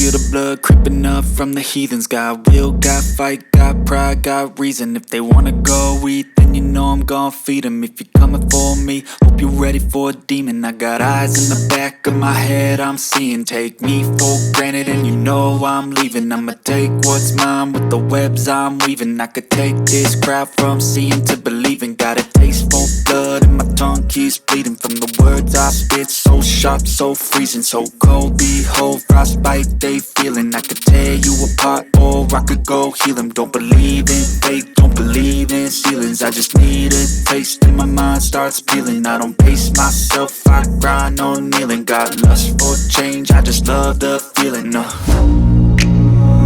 feel the blood creeping up from the heathens. Got will, got fight, got pride, got reason. If they wanna go eat, then you know I'm gon' feed them. If you're coming for me, hope you're ready for a demon. I got eyes in the back of my head, I'm seeing. Take me for granted and you know I'm leaving. I'ma take what's mine with the webs I'm weaving. I could take this crowd from seeing to believing. Got a taste for blood and my tongue keeps bleeding from the words I spit. So sharp, so freezing, so cold. Behold, frostbite they feeling. I could tear you apart or I could go heal them. Don't believe in fate, don't believe in ceilings. I just need a taste and my mind starts peeling. I don't pace myself, I grind on kneeling. Got lust for change, I just love the feeling.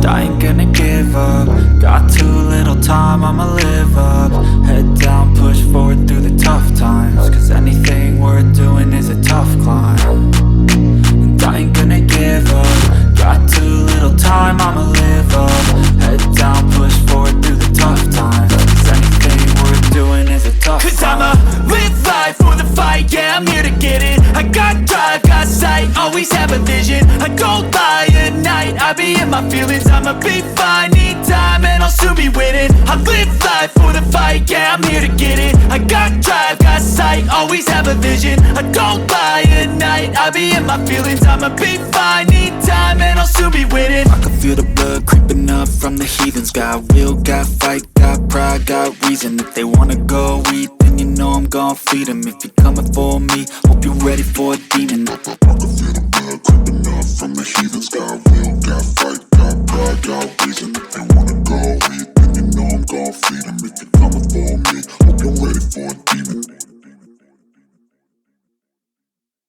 I ain't gonna give up. Got too little time, I'ma live up. Head down, push forward through the tough times. Cause anything worth doing is a tough climb. And I ain't gonna give up. Got too little time, I'ma live up. Head down, push forward through the tough times. Cause anything worth doing is a tough climb. Cause I'ma live life for the fight, yeah, I'm here to get it. I got drive, got sight, always have a vision. I don't lie at night, I be in my feelings. I'ma be fine, need time and I'll soon be winning. I live life for the fight, yeah, I'm here to get it. I got drive, got sight, always have a vision. I don't lie at night, I be in my feelings. I'ma be fine, need time and I'll soon be winning. I can feel the blood creeping up from the heathens. Got will, got fight, got pride, got reason. If they wanna go eat, then you know I'm gon' feed them. If you're coming for me, hope you're ready for a demon. I can feel the blood creeping up from the heathens. Got will, got fight, got pride, got reason. If they wanna go eat, then you know I'm gon' feed them. If you're coming for me, hope you're ready for a demon.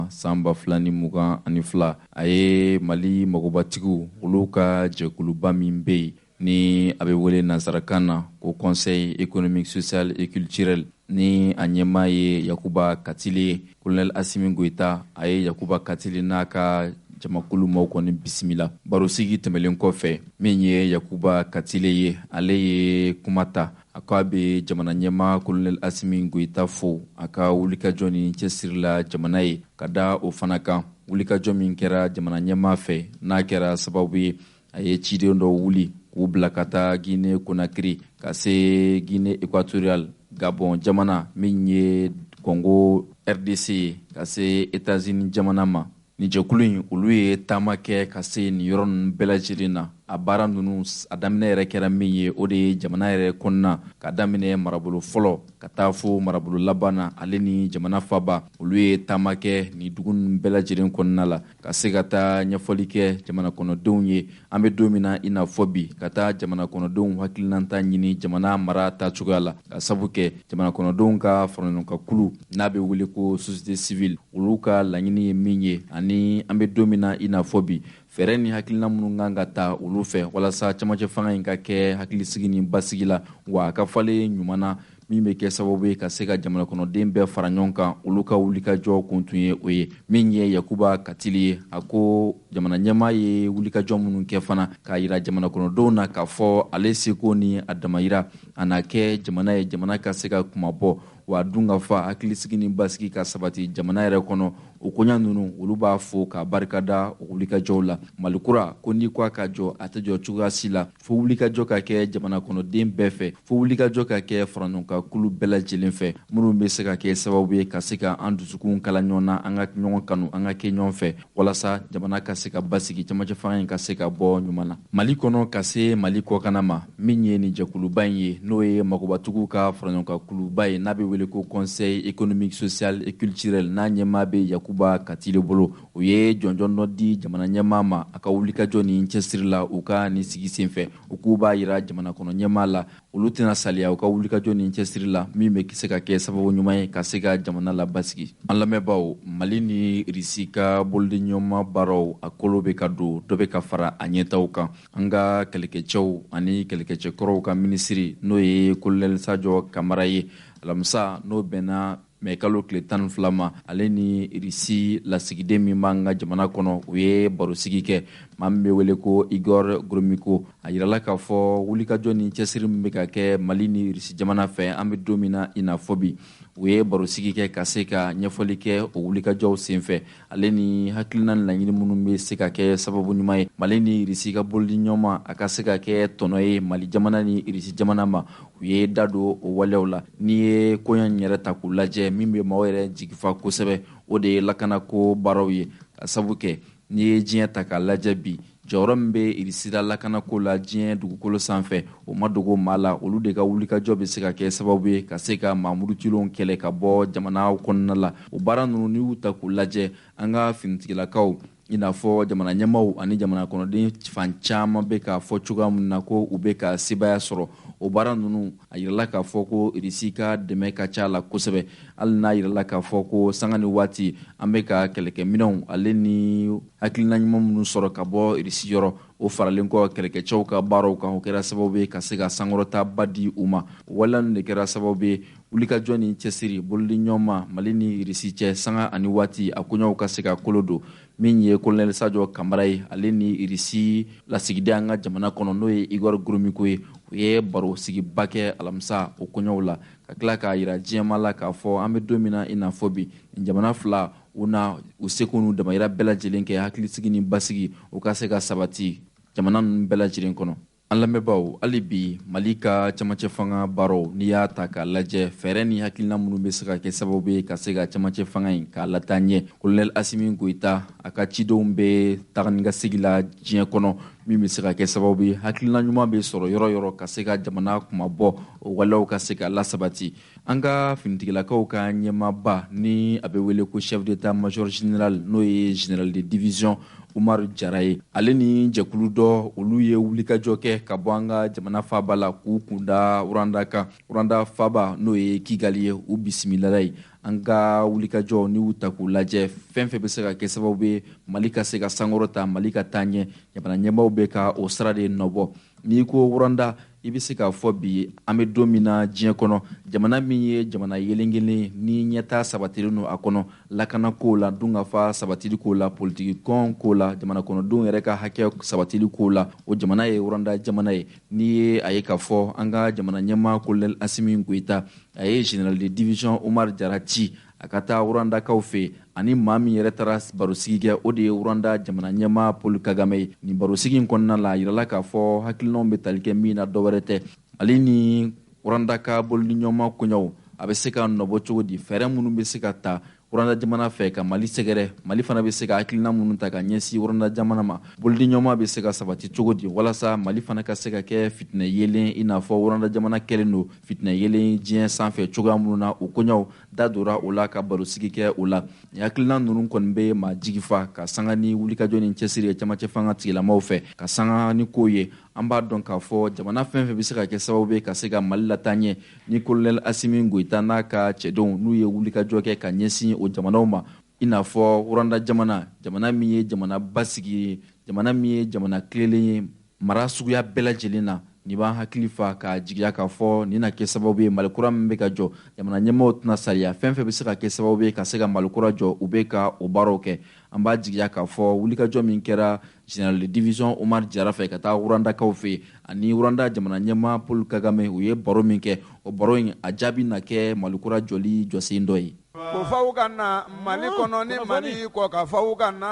Samba Flani Mugan Anifla aye Mali Magobatigu Uluka Jekuluba Mimbe ni abewele Nazarakana au Conseil économique, social et culturel ni anyema ye Yakuba Katile Colonel Assimi Goïta aye Yakuba Katile naka jamakulu moko ni bisimila barosigi temelen kofe menye Yakuba Katile ye ale ye kumata akabe jamana nyema Colonel Assimi Goïta fo aka wulika joni cesirla jamana ye kada o fanaka wulika jomi kera jamana nyema fe na kera sababu ye aye chide ndo wuli ku blakata Guinée Conakry kase Guinée Équatoriale Gabon jamana minye Congo RDC kase États-Unis jamana ma ni jekulu ulu ye tamake kase ni yoron belajirina a baara nunu a daminɛ yɛrɛ kɛra min ye o de ye jamana yɛrɛ kɔnɔna ka daminɛ marabolo fɔlɔ ka taa fo marabolo laban na ale ni jamana faba olu ye taama kɛ ni dugu ninnu bɛɛ lajɛlen kɔnɔna la ka se ka taa ɲɛfɔli kɛ jamana kɔnɔdenw ye an bɛ don min na i n'a fɔ bi ka taa jamana kɔnɔdenw hakilinata ɲini jamana mara taacogoya la ka sabu kɛ jamana kɔnɔdenw ka faraɲɔgɔnkan kulu n'a bɛ wele ko société civile olu ka laɲini ye min ye ani an bɛ don min na i n'a fɔ bi fɛrɛ ni hakilina minnu kan ka ta olu fɛ walasa camancɛ fanga in ka kɛ hakilisigi ni basigi la wa a ka falen ɲuman na min bɛ kɛ sababu ye ka se ka jamana kɔnɔden bɛɛ fara ɲɔgɔn kan olu ka wulikajɔ kun tun ye o ye min ye Yakuba Katili ye a ko jamana ɲɛmaa ye wulikajɔ minnu kɛ fana k'a yira jamana kɔnɔdenw na k'a fɔ ale seko ni a damayira a na kɛ jamana ye jamana ka se ka kuma bɔ wa dun ka fa hakilisigi ni basigi ka sabati jamana yɛrɛ kɔnɔ o koɲa ninnu olu b'a fo ka barikada o wulikajɔw la malikura ko n'i ko a ka jɔ a tɛ jɔ cogoya si la fo wulikajɔ ka kɛ jamana kɔnɔden bɛɛ fɛ fo wulikajɔ ka kɛ faraɲɔgɔnkan kulu bɛɛ lajɛlen fɛ minnu bɛ se ka kɛ sababu ye ka se ka an dusukun kala ɲɔgɔn na an ka ɲɔgɔn kanu an ka kɛ ɲɔgɔn fɛ walasa jamana ka se ka basigi camancɛ fanga in ka se ka bɔ ɲuman na Mali kɔnɔ ka se Mali kɔkana ma min ye nin jɛkuluba in ye n'o ye magobatigiw ka faraɲɔgɔnkan kuluba ye n'a bɛ wele ko Conseil économique, social et culturel n'a ɲɛmaa bɛ Yakuba Katile bolo o ye jɔnjɔn dɔ di jamana ɲɛmaa ma a ka wulikajɔ ni cɛsiri la u ka ni sigi senfɛ u k'u b'a yira jamana kɔnɔ ɲɛmaa la olu tɛna saliya u ka wulikajɔ ni cɛsiri la min bɛ se ka kɛ sababu ɲuman ye ka se ka jamana la basigi an lamɛnbaaw Mali ni Risi ka bolodiɲɔgɔnma baaraw a kolo bɛ ka don dɔ bɛ ka fara a ɲɛtaw kan an ka kɛlɛkɛcɛw ani kɛlɛkɛcɛkɔrɔw ka minisiri n'o ye Colonel Sadio Kamara ye alamisa n'o bɛnna mais kalo tile 12 ma ale ni Irisi lasigiden min b'an ka jamana kɔnɔ u ye barosigi kɛ maa min bɛ wele ko Igor Gromyko a yirala k'a fɔ wulikajɔ ni cɛsiri min bɛ ka kɛ Mali ni Irisi jamana fɛ an bɛ don min na i n'a fɔ bi u ye barosigi kɛ ka se ka ɲɛfɔli kɛ o wulikajɔw senfɛ ale ni hakilina ni laɲini minnu bɛ se ka kɛ sababu ɲuman ye Mali ni Irisi ka bolidi ɲɔgɔnma a ka se ka kɛ tɔnɔ ye Mali jamana ni Irisi jamana ma u ye da don o waleyaw la n'i ye koɲɛ in yɛrɛ ta k'u lajɛ min bɛ maaw yɛrɛ jigifa kosɛbɛ o de ye lakanako baaraw ye ka sabu kɛ n'i ye diɲɛ ta k'a lajɛ bi jɔyɔrɔ min bɛ Irisira lakanako la diɲɛ dugukolo sanfɛ o ma dogo maa la olu de ka wulikajɔ bɛ se ka kɛ sababu ye ka se ka Mamudu Cilenw kɛlɛ ka bɔ jamana kɔnɔna la o baara ninnu n'i y'u ta k'u lajɛ an ka finitigilakaw i n'a fɔ jamana ɲɛmaw ani jamana kɔnɔden fan caman bɛ k'a fɔ cogoya min na ko u bɛ ka sebaya sɔrɔ o baara ninnu a yirala k'a fɔ ko Irisi ka dɛmɛ ka ca la kosɛbɛ hali n'a yirala k'a fɔ ko sanga ni waati an bɛ ka kɛlɛkɛminɛnw ale ni hakilina ɲuman minnu sɔrɔ ka bɔ Irisi yɔrɔ o faralen kɔ kɛlɛkɛcɛw ka baaraw kan o kɛra sababu ye ka se ka sankɔrɔtaba di u ma wala de kɛra sababu ye wulikajɔ ni cɛsiri bolodi ɲɔgɔnma Mali ni Irisi cɛ sanga ani waati a koɲɛw ka se ka kolo don min ye Colonel Sadio Kamara ye ale ni Irisi lasigiden an ka jamana kɔnɔ n'o ye Igor Gromyko ye u ye baro sigiba kɛ alamisa o koɲɛw la ka tila k'a yira diɲɛma la k'a fɔ an bɛ don min na i n'a fɔ bi jamana fila u na u seko n'u damayira bɛɛ lajɛlen kɛ hakilisigi ni basigi u ka se ka sabati jamana ninnu bɛɛ lajɛlen kɔnɔ an lamɛnbaaw hali bi Mali ka camancɛ fanga baaraw n'i y'a ta k'a lajɛ fɛɛrɛ ni hakilina minnu bɛ se ka kɛ sababu ye ka se ka camancɛ fanga in k'a lataa ɲɛ Colonel Asimi Goita a ka cidenw bɛ taga ni ka segi la diɲɛ kɔnɔ min bɛ se ka kɛ sababu ye hakilina ɲuman bɛ sɔrɔ yɔrɔ yɔrɔ ka se ka jamana kumabɔ o waleyaw ka se ka lasabati an ka finitigilakaw ka ɲɛmaaba ni a bɛ wele ko chef d'état major général n'o ye général de division Umaru Jara ye ale ni jɛkulu dɔ olu ye wulikajɔ kɛ ka bɔ an ka jamana faaba la k'u kunda Uranda kan Uranda faaba n'o ye Kigali ye u bisimilala ye an ka wulikajɔ n'i y'u ta k'u lajɛ fɛn fɛn bɛ se ka kɛ sababu ye Mali ka se ka sankɔrɔta Mali ka taa ɲɛ jamana ɲɛmaaw bɛ ka o sira de nɔbɔ n'i ko Uranda i bɛ se k'a fɔ bi an bɛ don min na diɲɛ kɔnɔ jamana min ye jamana yelenkelen ni ɲɛtaa sabatilen don a kɔnɔ lakanako la dunkafa sabatili ko la politiki kɔn ko la jamana kɔnɔdenw yɛrɛ ka hakɛ sabatili ko la o jamana ye Uranda jamana ye n'i ye a ye k'a fɔ an ka jamana ɲɛmaa Colonel Asimi Goita a ye général de division Umaru Jara ci a ka taa Urandakaw fɛ ani maa min yɛrɛ taara barosigi kɛ o de ye Uranda jamana ɲɛmaa Paul Kagame ye nin barosigi in kɔnɔna la a yirala k'a fɔ hakilinaw bɛ tali kɛ min na dɔwɛrɛ tɛ ale ni Uranda ka bolodi ɲɔgɔnma koɲɛw a bɛ se ka nɔbɔ cogo di fɛɛrɛ minnu bɛ se ka ta Uranda jamana fɛ ka Mali sɛgɛrɛ Mali fana bɛ se ka hakilina minnu ta ka ɲɛsin Uranda jamana ma bolodi ɲɔgɔnma bɛ se ka sabati cogo di walasa Mali fana ka se ka kɛ fitinɛ yelen i n'a fɔ Uranda jamana kɛlen don fitinɛ yelen diɲɛ sanfɛ cogoya minnu na o koɲɛw da dora o la ka barosigi kɛ o la nin hakilina ninnu kɔni bɛ maa jigifa ka sanga ni wulikajɔ ni cɛsiri ye camancɛ fanga tigilamaw fɛ ka sanga ni ko ye an b'a dɔn k'a fɔ jamana fɛn fɛn bɛ se ka kɛ sababu ye ka se ka Mali lataa ɲɛ ni Colonel Asimi Goita n'a ka cɛdenw n'u ye wulikajɔ kɛ ka ɲɛsin o jamanaw ma i n'a fɔ Uranda jamana jamana min ye jamana basigi ye jamana min ye jamana tilelen ye mara suguya bɛɛ lajɛlen na nin b'an hakili fa k'a jigiya k'a fɔ nin na kɛ sababu ye Mali kura min bɛ ka jɔ jamana ɲɛmaaw tɛna sariya fɛn fɛn bɛ se ka kɛ sababu ye ka se ka Mali kura jɔ u bɛ ka o baaraw kɛ an b'a jigiya k'a fɔ wulikajɔ min kɛra général de division Umaru Jara fɛ ka taa Urandakaw fɛ ani Uranda jamana ɲɛmaa Paul Kagame u ye baro min kɛ o baro in a jaabi na kɛ Mali kura jɔli jɔsen dɔ ye ko faw ka na Mali kɔnɔ ni Mali kɔ ka faw ka na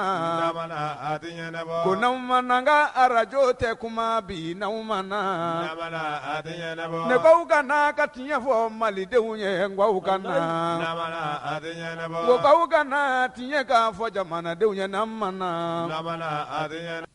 ko n'aw ma na n ka arajo tɛ kuma bi n'aw ma na ne k'aw ka na ka tiɲɛ fɔ malidenw ye n k'aw ka na ko k'aw ka na tiɲɛ k'a fɔ jamanadenw ye n'an ma na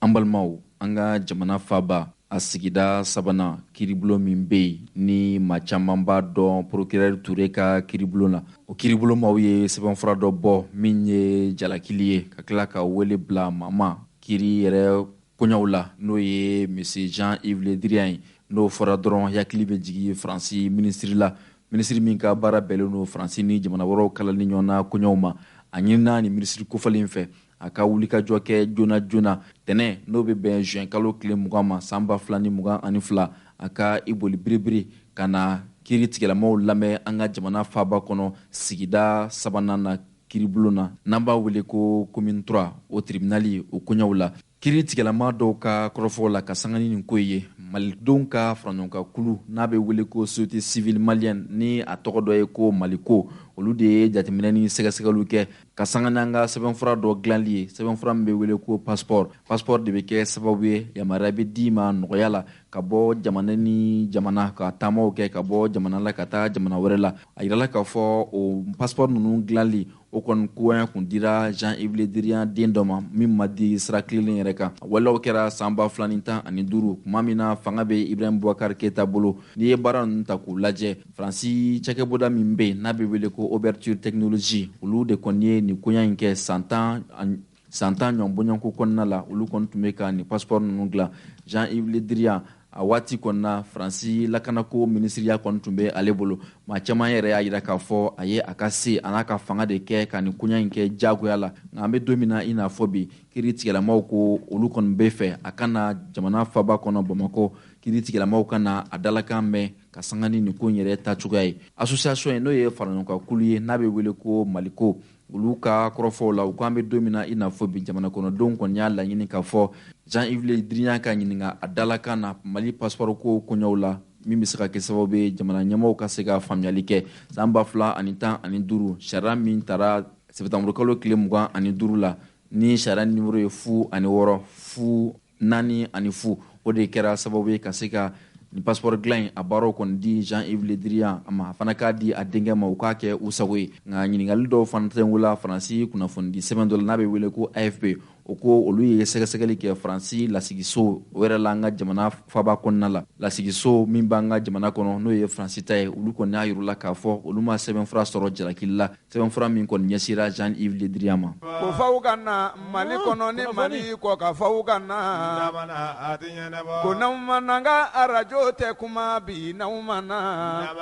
an balimaw an ka jamana faaba a sigida sabanan kiribulon min bɛ yen ni maa caman b'a dɔn procureur Ture ka kiribulon la o kiribulon maaw ye sɛbɛnfura dɔ bɔ min ye jalakili ye ka tila ka wele bila maa kiri yɛrɛ koɲɛw la n'o ye monsieur Jean-Yves Le Drian ye n'o fɔra dɔrɔn yakili bɛ jigin Faransi minisiri la minisiri min ka baara bɛnlen don Faransi ni jamana wɛrɛw kalali ɲɔgɔn na koɲɛw ma a ɲinina ni minisiri kofalen fɛ a ka wulikajɔ kɛ joona joona tɛnɛn n'o bɛ bɛn juin kalo tile 20 ma san 2022 a ka i boli biribiri ka na kiiri tigɛlamaw lamɛn an ka jamana faaba kɔnɔ sigida 3nan na kiiribulon na n'an b'a wele ko commune 3 o tribunali o koɲɛw la. Kiiri tigɛlama dɔw ka kɔrɔfɔ la ka sanga ni nin ko ye malidenw ka faraɲɔgɔnkan kulu n'a bɛ wele ko société civile malienne ni a tɔgɔ dɔ ye ko maliko olu de ye jateminɛ ni sɛgɛsɛgɛliw kɛ ka sanga n'an ka sɛbɛnfura dɔ dilanli ye. Sɛbɛnfura min bɛ wele ko passeport de bɛ kɛ sababu ye yamaruya bɛ di ma nɔgɔya la ka bɔ jamana ni jamana ka taamaw kɛ ka bɔ jamana la ka taa jamana wɛrɛ la. A yirala k'a fɔ o passeport ninnu dilanli o kɔni koya kun dira Jean-Yves Le Drian den dɔ ma min ma di sira kilenlen yɛrɛ kan. Walaw kɛra san 2015 tuma min na fanga bɛ Ibrahim Boubacar Keita bolo. N'i ye baara ninnu ta k'u lajɛ Faransi cakɛbɔda min bɛ yen n'a bɛ wele ko Ouverture Technologie olu de kɔni ye nin koɲa in kɛ san 10 ɲɔgɔn bɔɲɔgɔnko kɔnɔna la. Olu kɔni tun bɛ ka nin passeport ninnu dilan. Jean-Yves Le Drian a waati kɔnɔna Faransi lakanako minisiriya kɔni tun bɛ ale bolo. Maa caman yɛrɛ y'a jira k'a fɔ a ye a ka se a n'a ka fanga de kɛ ka nin koɲa in kɛ jagoya la. Nka an bɛ don min na i n'a fɔ bi kiiri tigɛlamaw ko olu kɔni bɛ fɛ a kana jamana faaba kɔnɔ Bamakɔ kiiri tigɛlamaw kana a dalakan mɛn ka sanga ni nin ko in yɛrɛ tacogoya ye. Association in n'o ye faraɲɔgɔnkan kulu ye n'a bɛ wele ko Maliko olu ka kɔrɔfɔw la u ko an bɛ don min na i n'a fɔ bi jamana kɔnɔdenw kɔni y'a laɲini k'a fɔ Jean-Yves Le Drian ka ɲininka a dalakan na Mali passeport ko koɲɛw la min bɛ se ka kɛ sababu ye jamana ɲɛmɔgɔw ka se ka faamuyali kɛ. San 2015 sariya min taara septembre kalo tile 25 la ni sariya nimero ye 06 o de kɛra sababu ye ka se ka ni passeport dilan in a baaraw kɔni di Jean-Yves Le Drian a ma a fana k'a di a denkɛ ma u k'a kɛ u sago ye. Nka ɲininkali dɔw fana tɛnkola Faransi kunnafonidi sɛbɛn dɔ la n'a bɛ wele ko AFP o ko olu ye sɛgɛsɛgɛli kɛ Faransi lasigiso o yɛrɛ la an ka jamana faaba kɔnɔna la. Lasigiso min b'an ka jamana kɔnɔ n'o ye Faransi ta ye olu kɔni y'a yirula k'a fɔ olu ma sɛbɛnfura sɔrɔ jalakili la sɛbɛnfura min kɔni ɲɛsira Jean-Yves Le Drian ma. Ko faw ka na Mali kɔnɔ ni Mali kɔ ka faw ka na ko n'aw ma n'an ka arajo tɛ kuma bi n'aw ma na.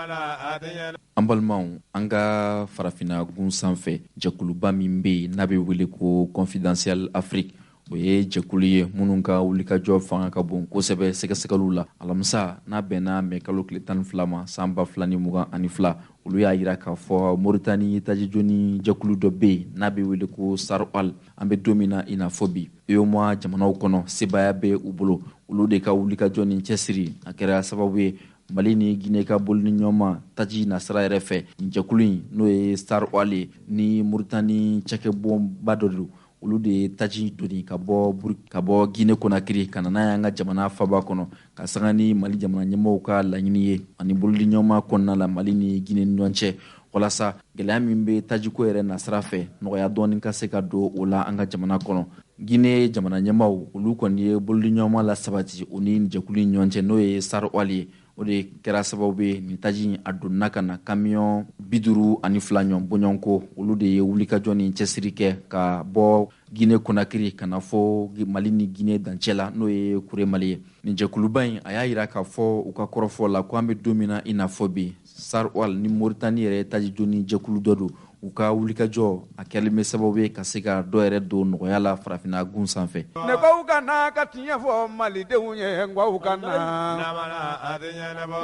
An balimaw an ka farafinna gun sanfɛ jɛkuluba min bɛ yen n'a bɛ wele ko Confidentiel Afrique o ye jɛkulu ye minnu ka wulikajɔ fanga ka bon kosɛbɛ sɛgɛsɛgɛliw la. Alamisa n'a bɛnna mɛ kalo tile 12 ma san 2022 olu y'a jira k'a fɔ Mauritanie tajijoni jɛkulu dɔ bɛ yen n'a bɛ wele ko SAROAL an bɛ don min na i n'a fɔ bi UEMOA jamanaw kɔnɔ sebaya bɛ u bolo olu de ka wulikajɔ ni cɛsiri a kɛra sababu ye Mali ni Guinée ka boli ni ɲɔgɔn taji nasira yɛrɛ fɛ nin jɛkulu in n'o ye SAROAL ye ni Mauritanie cakɛbɔba dɔ don olu de ye taji doni ka bɔ Guinée Conakry ka na n'a y'an ka jamana faaba kɔnɔ ka sanga ni Mali jamana ɲɛmɔgɔw ka laɲini ye ani bolili ɲɔgɔn kɔnɔna la Mali ni Guinée ni ɲɔgɔn cɛ walasa gɛlɛya min bɛ tajiko yɛrɛ nasira fɛ nɔgɔya dɔɔni ka se ka don o la an ka jamana kɔnɔ. Guinée jamana ɲɛmɔgɔw olu kɔni ye bolili ɲɔgɔn la sabati o ni jɛkulu ni ɲɔgɔn cɛ n'o ye SAROAL ye o de kɛra sababu ye nin taji a donna ka na camion 52 ɲɔgɔn bɔɲɔgɔnko olu de ye wulikajɔ ni cɛsiri kɛ ka bɔ Guinée Conakry ka na fɔ Mali ni Guinée dancɛ la n'o ye Kure Mali ye. Nin jɛkuluba in a y'a jira k'a fɔ u ka kɔrɔfɔ la ko an bɛ don min na i n'a fɔ bi SAROAL ni Mauritanie yɛrɛ tajijoni jɛkulu dɔ don u ka wulikajɔ a kɛlen bɛ sababu ye ka se ka dɔ yɛrɛ don nɔgɔya la farafinna gun sanfɛ. Ne k'aw ka na ka tiɲɛ fɔ malidenw ye n k'aw ka na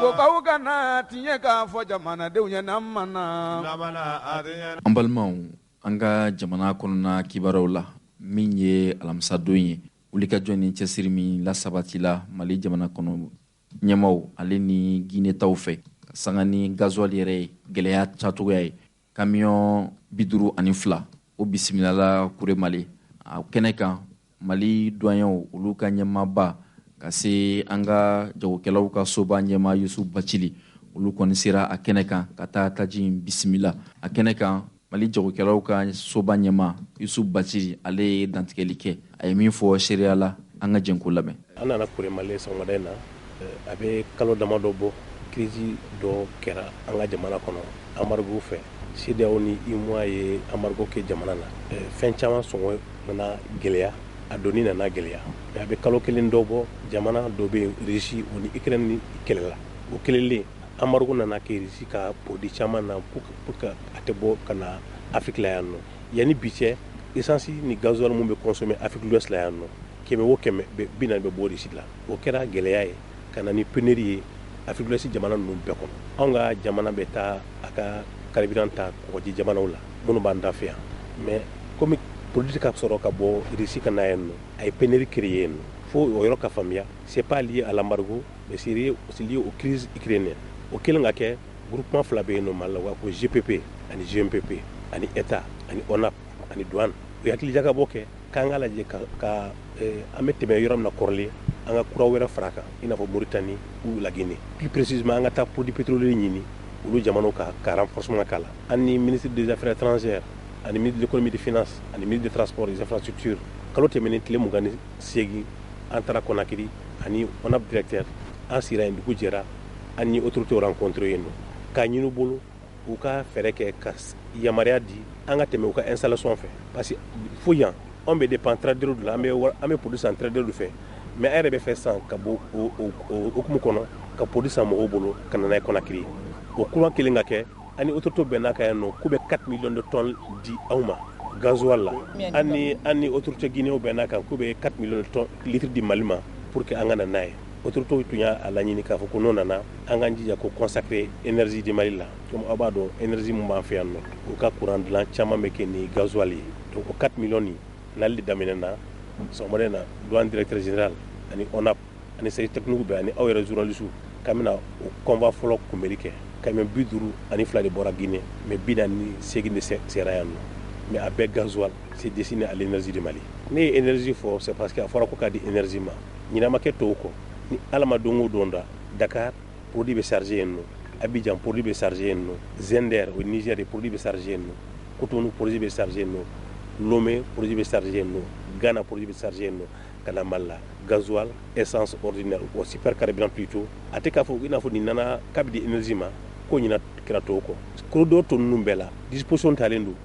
ko k'aw ka na tiɲɛ k'a fɔ jamanadenw ye n'an ma na. An balimaw an ka jamana kɔnɔna kibaruyaw la min ye alamisa don ye wulikajɔ ni cɛsiri min lasabatila Mali jamana kɔnɔ ɲɛmaw ale ni Guinée taw fɛ ka sanga ni gasoil yɛrɛ ye gɛlɛya catogoya ye camion 52 o bisimilala Kure Mali a kɛnɛ kan Mali doyenw olu ka ɲɛmaaba ka se an ka jagokɛlaw ka soba ɲɛma Yusu Bacili olu kɔni sera a kɛnɛ kan ka taa taji in bisimila a kɛnɛ kan Mali jagokɛlaw ka soba ɲɛma Yusu Bacili ale ye dantigɛli kɛ a ye min fɔ seereya la an ka jɛnko lamɛn. An nana Kure Mali sɔgɔmada in na a bɛ kalo dama dɔ bɔ crise dɔ kɛra an ka jamana kɔnɔ embargo fɛ CEDEAO ni UEMOA ye embargo kɛ jamana na fɛn caman sɔngɔ nana gɛlɛya a doni nana gɛlɛya a bɛ kalo kelen dɔ bɔ jamana dɔ bɛ yen Russie o ni Ukraine ni kɛlɛla o kɛlɛlen embargo nana kɛ Russie ka produit caman na pour que a tɛ bɔ ka na Afrique la yan nɔ yanni bi cɛ essence ni gasoil mun bɛ consommer Afrique de l'Ouest la yan nɔ 100 o 100 40 bɛ bɔ Russie la o kɛra gɛlɛya ye ka na ni pénurie ye Afrique de l'Est jamana ninnu bɛɛ kɔnɔ anw ka jamana bɛ taa a ka carburant ta kɔgɔji jamanaw la minnu b'an da fɛ yan mais comme produit ka sɔrɔ ka bɔ Russie ka na yan nɔ a ye pénurie créer yen nɔ fo o yɔrɔ ka faamuya c'est pas lié à l'embargo mais c'est lié aux crises ukrainiennes o kɛlen ka kɛ groupement fila bɛ yen nɔ Mali la wa ko GPP ani GMPP ani ETA ani ONAP ani douane o ye hakilijagabɔ kɛ k'an ka lajɛ ka an bɛ tɛmɛ yɔrɔ min na kɔrɔlen an ka kura wɛrɛ fara kan i n'a fɔ Mauritanie ou la Guinée plus précisément an ka taa produits pétroliers ɲini olu jamanaw ka renforcement k'a la an ni ministre des affaires étrangères ani ministre de l'économie et des finances ani ministre des transports et des infrastructures kalo tɛmɛnen tile 28 an taara Conakry ani ONAP directeur an sira yen dugu jɛra an ni autorités rencontré yen nɔ k'a ɲini u bolo u ka fɛɛrɛ kɛ ka yamaruya di an ka tɛmɛ u ka installation fɛ parce que fo yan anw bɛ dépend trader de la an bɛ produit san trader de fɛ mais a yɛrɛ bɛ fɛ san ka bɔ o hukumu kɔnɔ ka produit san mɔgɔw bolo ka na n'a ye Conakry o courant kelen ka kɛ ani autorité bɛn n'a ka yan nɔ k'u bɛ 4 millions de tonnes di anw ma gasoil la an ni autorité guinéen bɛn n'a kan k'u bɛ 4 millions de tonnes litres di Mali ma pour que an ka na n'a ye autorité tun y'a laɲini k'a fɔ ko n'o nana an k'an jija ko consacrer énergie di Mali la comme aw b'a dɔn énergie mun b'an fɛ yan nɔ u ka courant dilan caman bɛ kɛ ni gasoil ye donc o 4 millions nin n'ale de daminɛna sɔgɔmada na douane directeur général ani ONAP ani service technique bɛɛ ani aw yɛrɛ journaliste k'an bɛna o convoi fɔlɔ kunbɛli kɛ camion 52 de bɔra Guinée mais 48 de sera yan nɔ mais a bɛɛ gasoil c'est destiné à l'énergie de Mali ne ye énergie fɔ c'est parce que a fɔra ko k'a di énergie ma ɲinama kɛ tɔw kɔ ni ala ma don o don da Dakar produit bɛ chargé yen nɔ Abidjan produit bɛ chargé yen nɔ Zender au Niger produit bɛ chargé yen nɔ Cotonou produit bɛ chargé yen nɔ Lomé produit bɛ chargé yen nɔ Ghana produit bɛ chargé yen nɔ ka na Mali la gasoil essence ordinaire ou super carburant plutôt a tɛ k'a fɔ i n'a fɔ nin nana k'a bɛ di énergie ma ko ɲina kɛra tɔw kɔ corridor tɔ ninnu bɛɛ la disposition talen don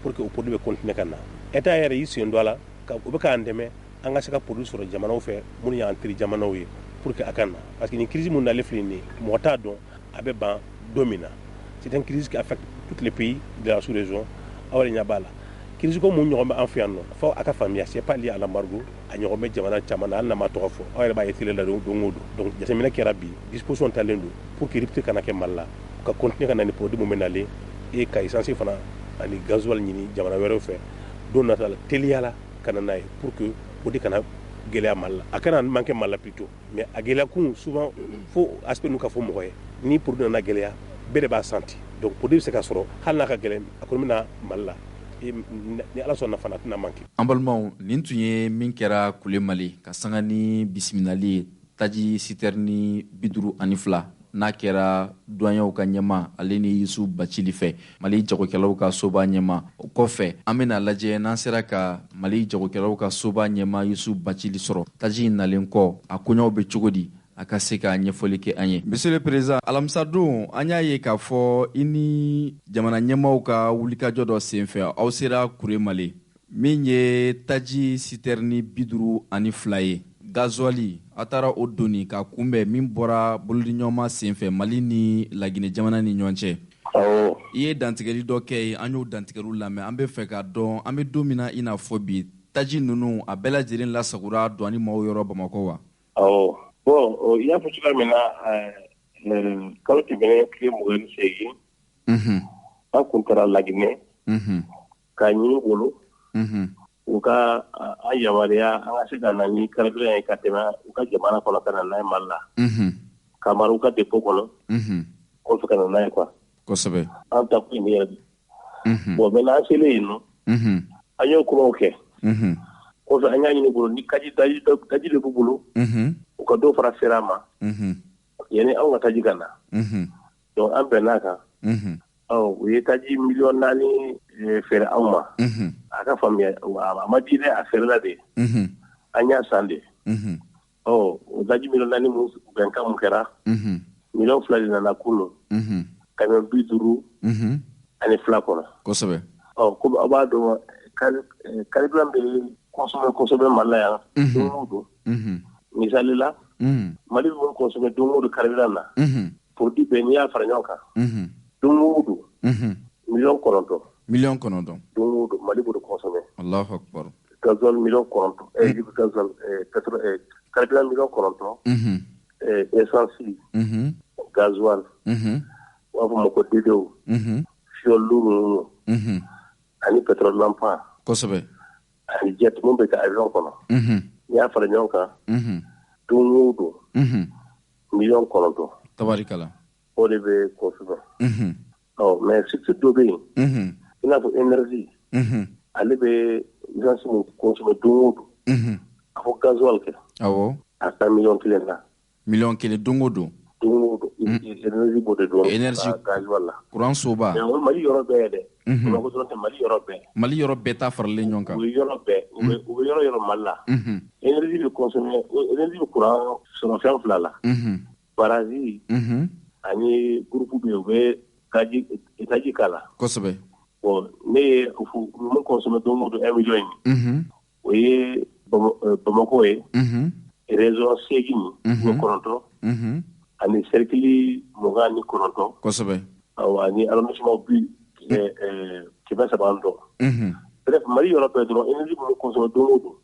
pour que o produit bɛ continuer ka na État yɛrɛ y'i sen don a la o bɛ k'an dɛmɛ an ka se ka produit sɔrɔ jamanaw fɛ minnu y'an teri jamanaw ye pour que a ka na parce que nin crise mun nalen filɛ nin ye mɔgɔ t'a dɔn a bɛ ban don min na c'est une crise qui affecte tous les pays de la sous-région aw yɛrɛ ɲɛ b'a la crise ko mun ɲɔgɔn bɛ an fɛ yan nɔ fo a ka faamuya c'est pas lié à l'embargo a ɲɔgɔn bɛ jamana caman na hali n'a ma tɔgɔ fɔ aw yɛrɛ b'a ye télé la don o don donc jateminɛ kɛra bi disposition talen don pour que rupture kana kɛ Mali la ka continuer ka na ni produit mun bɛ nalen et ka essence fana ani gasoil ɲini jamana wɛrɛw fɛ don nata la teliya la ka na n'a ye pour que o de kana gɛlɛya Mali la a kana manquer Mali la plutôt mais a gɛlɛya kun souvent fo aspect ninnu ka fɔ mɔgɔ ye ni produit nana gɛlɛya bɛɛ de b'a senti donc produit bɛ se ka sɔrɔ hali n'a ka gɛlɛn a kɔni bɛna Mali la ni ala sɔnna fana tɛna manquer an balimaw nin tun ye min kɛra kule Mali ka sanga ni bisiminali ye taji citerne 52 n'a kɛra douaniers ka ɲɛma ale ni Yusu Bacili fɛ Mali jagokɛlaw ka soba ɲɛma o kɔfɛ an bɛna lajɛ n'an sera ka Mali jagokɛlaw ka soba ɲɛma Yusu Bacili sɔrɔ taji nalen kɔ a koɲaw bɛ cogo di a ka se ka ɲɛfɔli kɛ an ye. Monsieur le Président, alamisa don an y'a ye k'a fɔ i ni jamana ɲɛmaw ka wulikajɔ dɔ senfɛ aw sera Kure Mali min ye taji citerne 52 ye gasoil a taara o doni ka kunbɛn min bɔra bolodiɲɔgɔnma senfɛ Mali ni Laginɛ jamana ni ɲɔgɔn cɛ. I ye dantigɛli dɔ kɛ yen an y'o dantigɛliw lamɛn an bɛ fɛ k'a dɔn an bɛ don min na i n'a fɔ bi taji ninnu a bɛɛ lajɛlen lasagora douane maaw yɔrɔ Bamakɔ wa. Bon i y'a fɔ cogoya min na kalo tɛmɛnen tile 28 an kun taara Laginɛ k'a ɲini bolo u ka an yamaruya an ka se ka na ni carburant ye ka tɛmɛ u ka jamana kɔnɔ ka na n'a ye Mali la ka mara u ka dépôt kɔnɔ k'o fɛ ka na n'a ye quoi kosɛbɛ an ta kun ye yɛrɛ bon maintenant an selen yen nɔ an y'o kumaw kɛ kɔfɛ an y'a ɲini bolo ni taji de b'u bolo u ka dɔ fara sera ma yanni anw ka taji ka na donc an bɛnn'a kan u ye taji 4,000,000 feere anw ma a ka faamuya a ma di dɛ a feerela de an y'a san de o taji 4,000,000 mun bɛnkan mun kɛra 2,000,000 de nana kunun camion 50 ani 2 kɔnɔ kosɛbɛ komi aw b'a dɔn carburant bɛ kosɛbɛ Mali la yan don o don misali la Mali bɛ kosɛbɛ don o don carburant na produit bɛɛ n'i y'a fara ɲɔgɔn kan don o don 9,000,000 9,000,000 don o don Mali b'o de kosɛbɛ Allahu Akbar gasoil 9,000,000 gasoil carburant 9,000,000 essence gasoil wa fɔ ma ko dedew fiol luru ani pétrole lampa kosɛbɛ ani jet mun bɛ ka avion kɔnɔ n'i y'a fara ɲɔgɔn kan don o don miliyɔn 9 tabarikala o de bɛ consommé mais surtout dɔ bɛ yen i n'a fɔ énergie ale bɛ essence mun consommé don o don a fɔ gasoil kɛ awɔ a taa miliyɔn 1 na miliyɔn 1 don o don énergie b'o de dɔn énergie gasoil la courant soba mais o Mali yɔrɔ bɛɛ dɛ Bamakɔ dɔrɔn tɛ Mali yɔrɔ bɛɛ ta faralen ɲɔgɔn kan u bɛ yɔrɔ bɛɛ u bɛ yɔrɔ Mali la énergie bɛ consommé énergie bɛ courant sɔrɔ fɛn fila la baraji ani groupe bɛ u bɛ étaji k'a la kosɛbɛ bon ne ye mun consommé don o don 1 million ye o ye Bamakɔ ye région 8 9 ani cercle 29 kosɛbɛ awɔ ani arrondissement bi 300 bref Mali yɔrɔ bɛɛ dɔrɔn énergie bɛ consommé don o don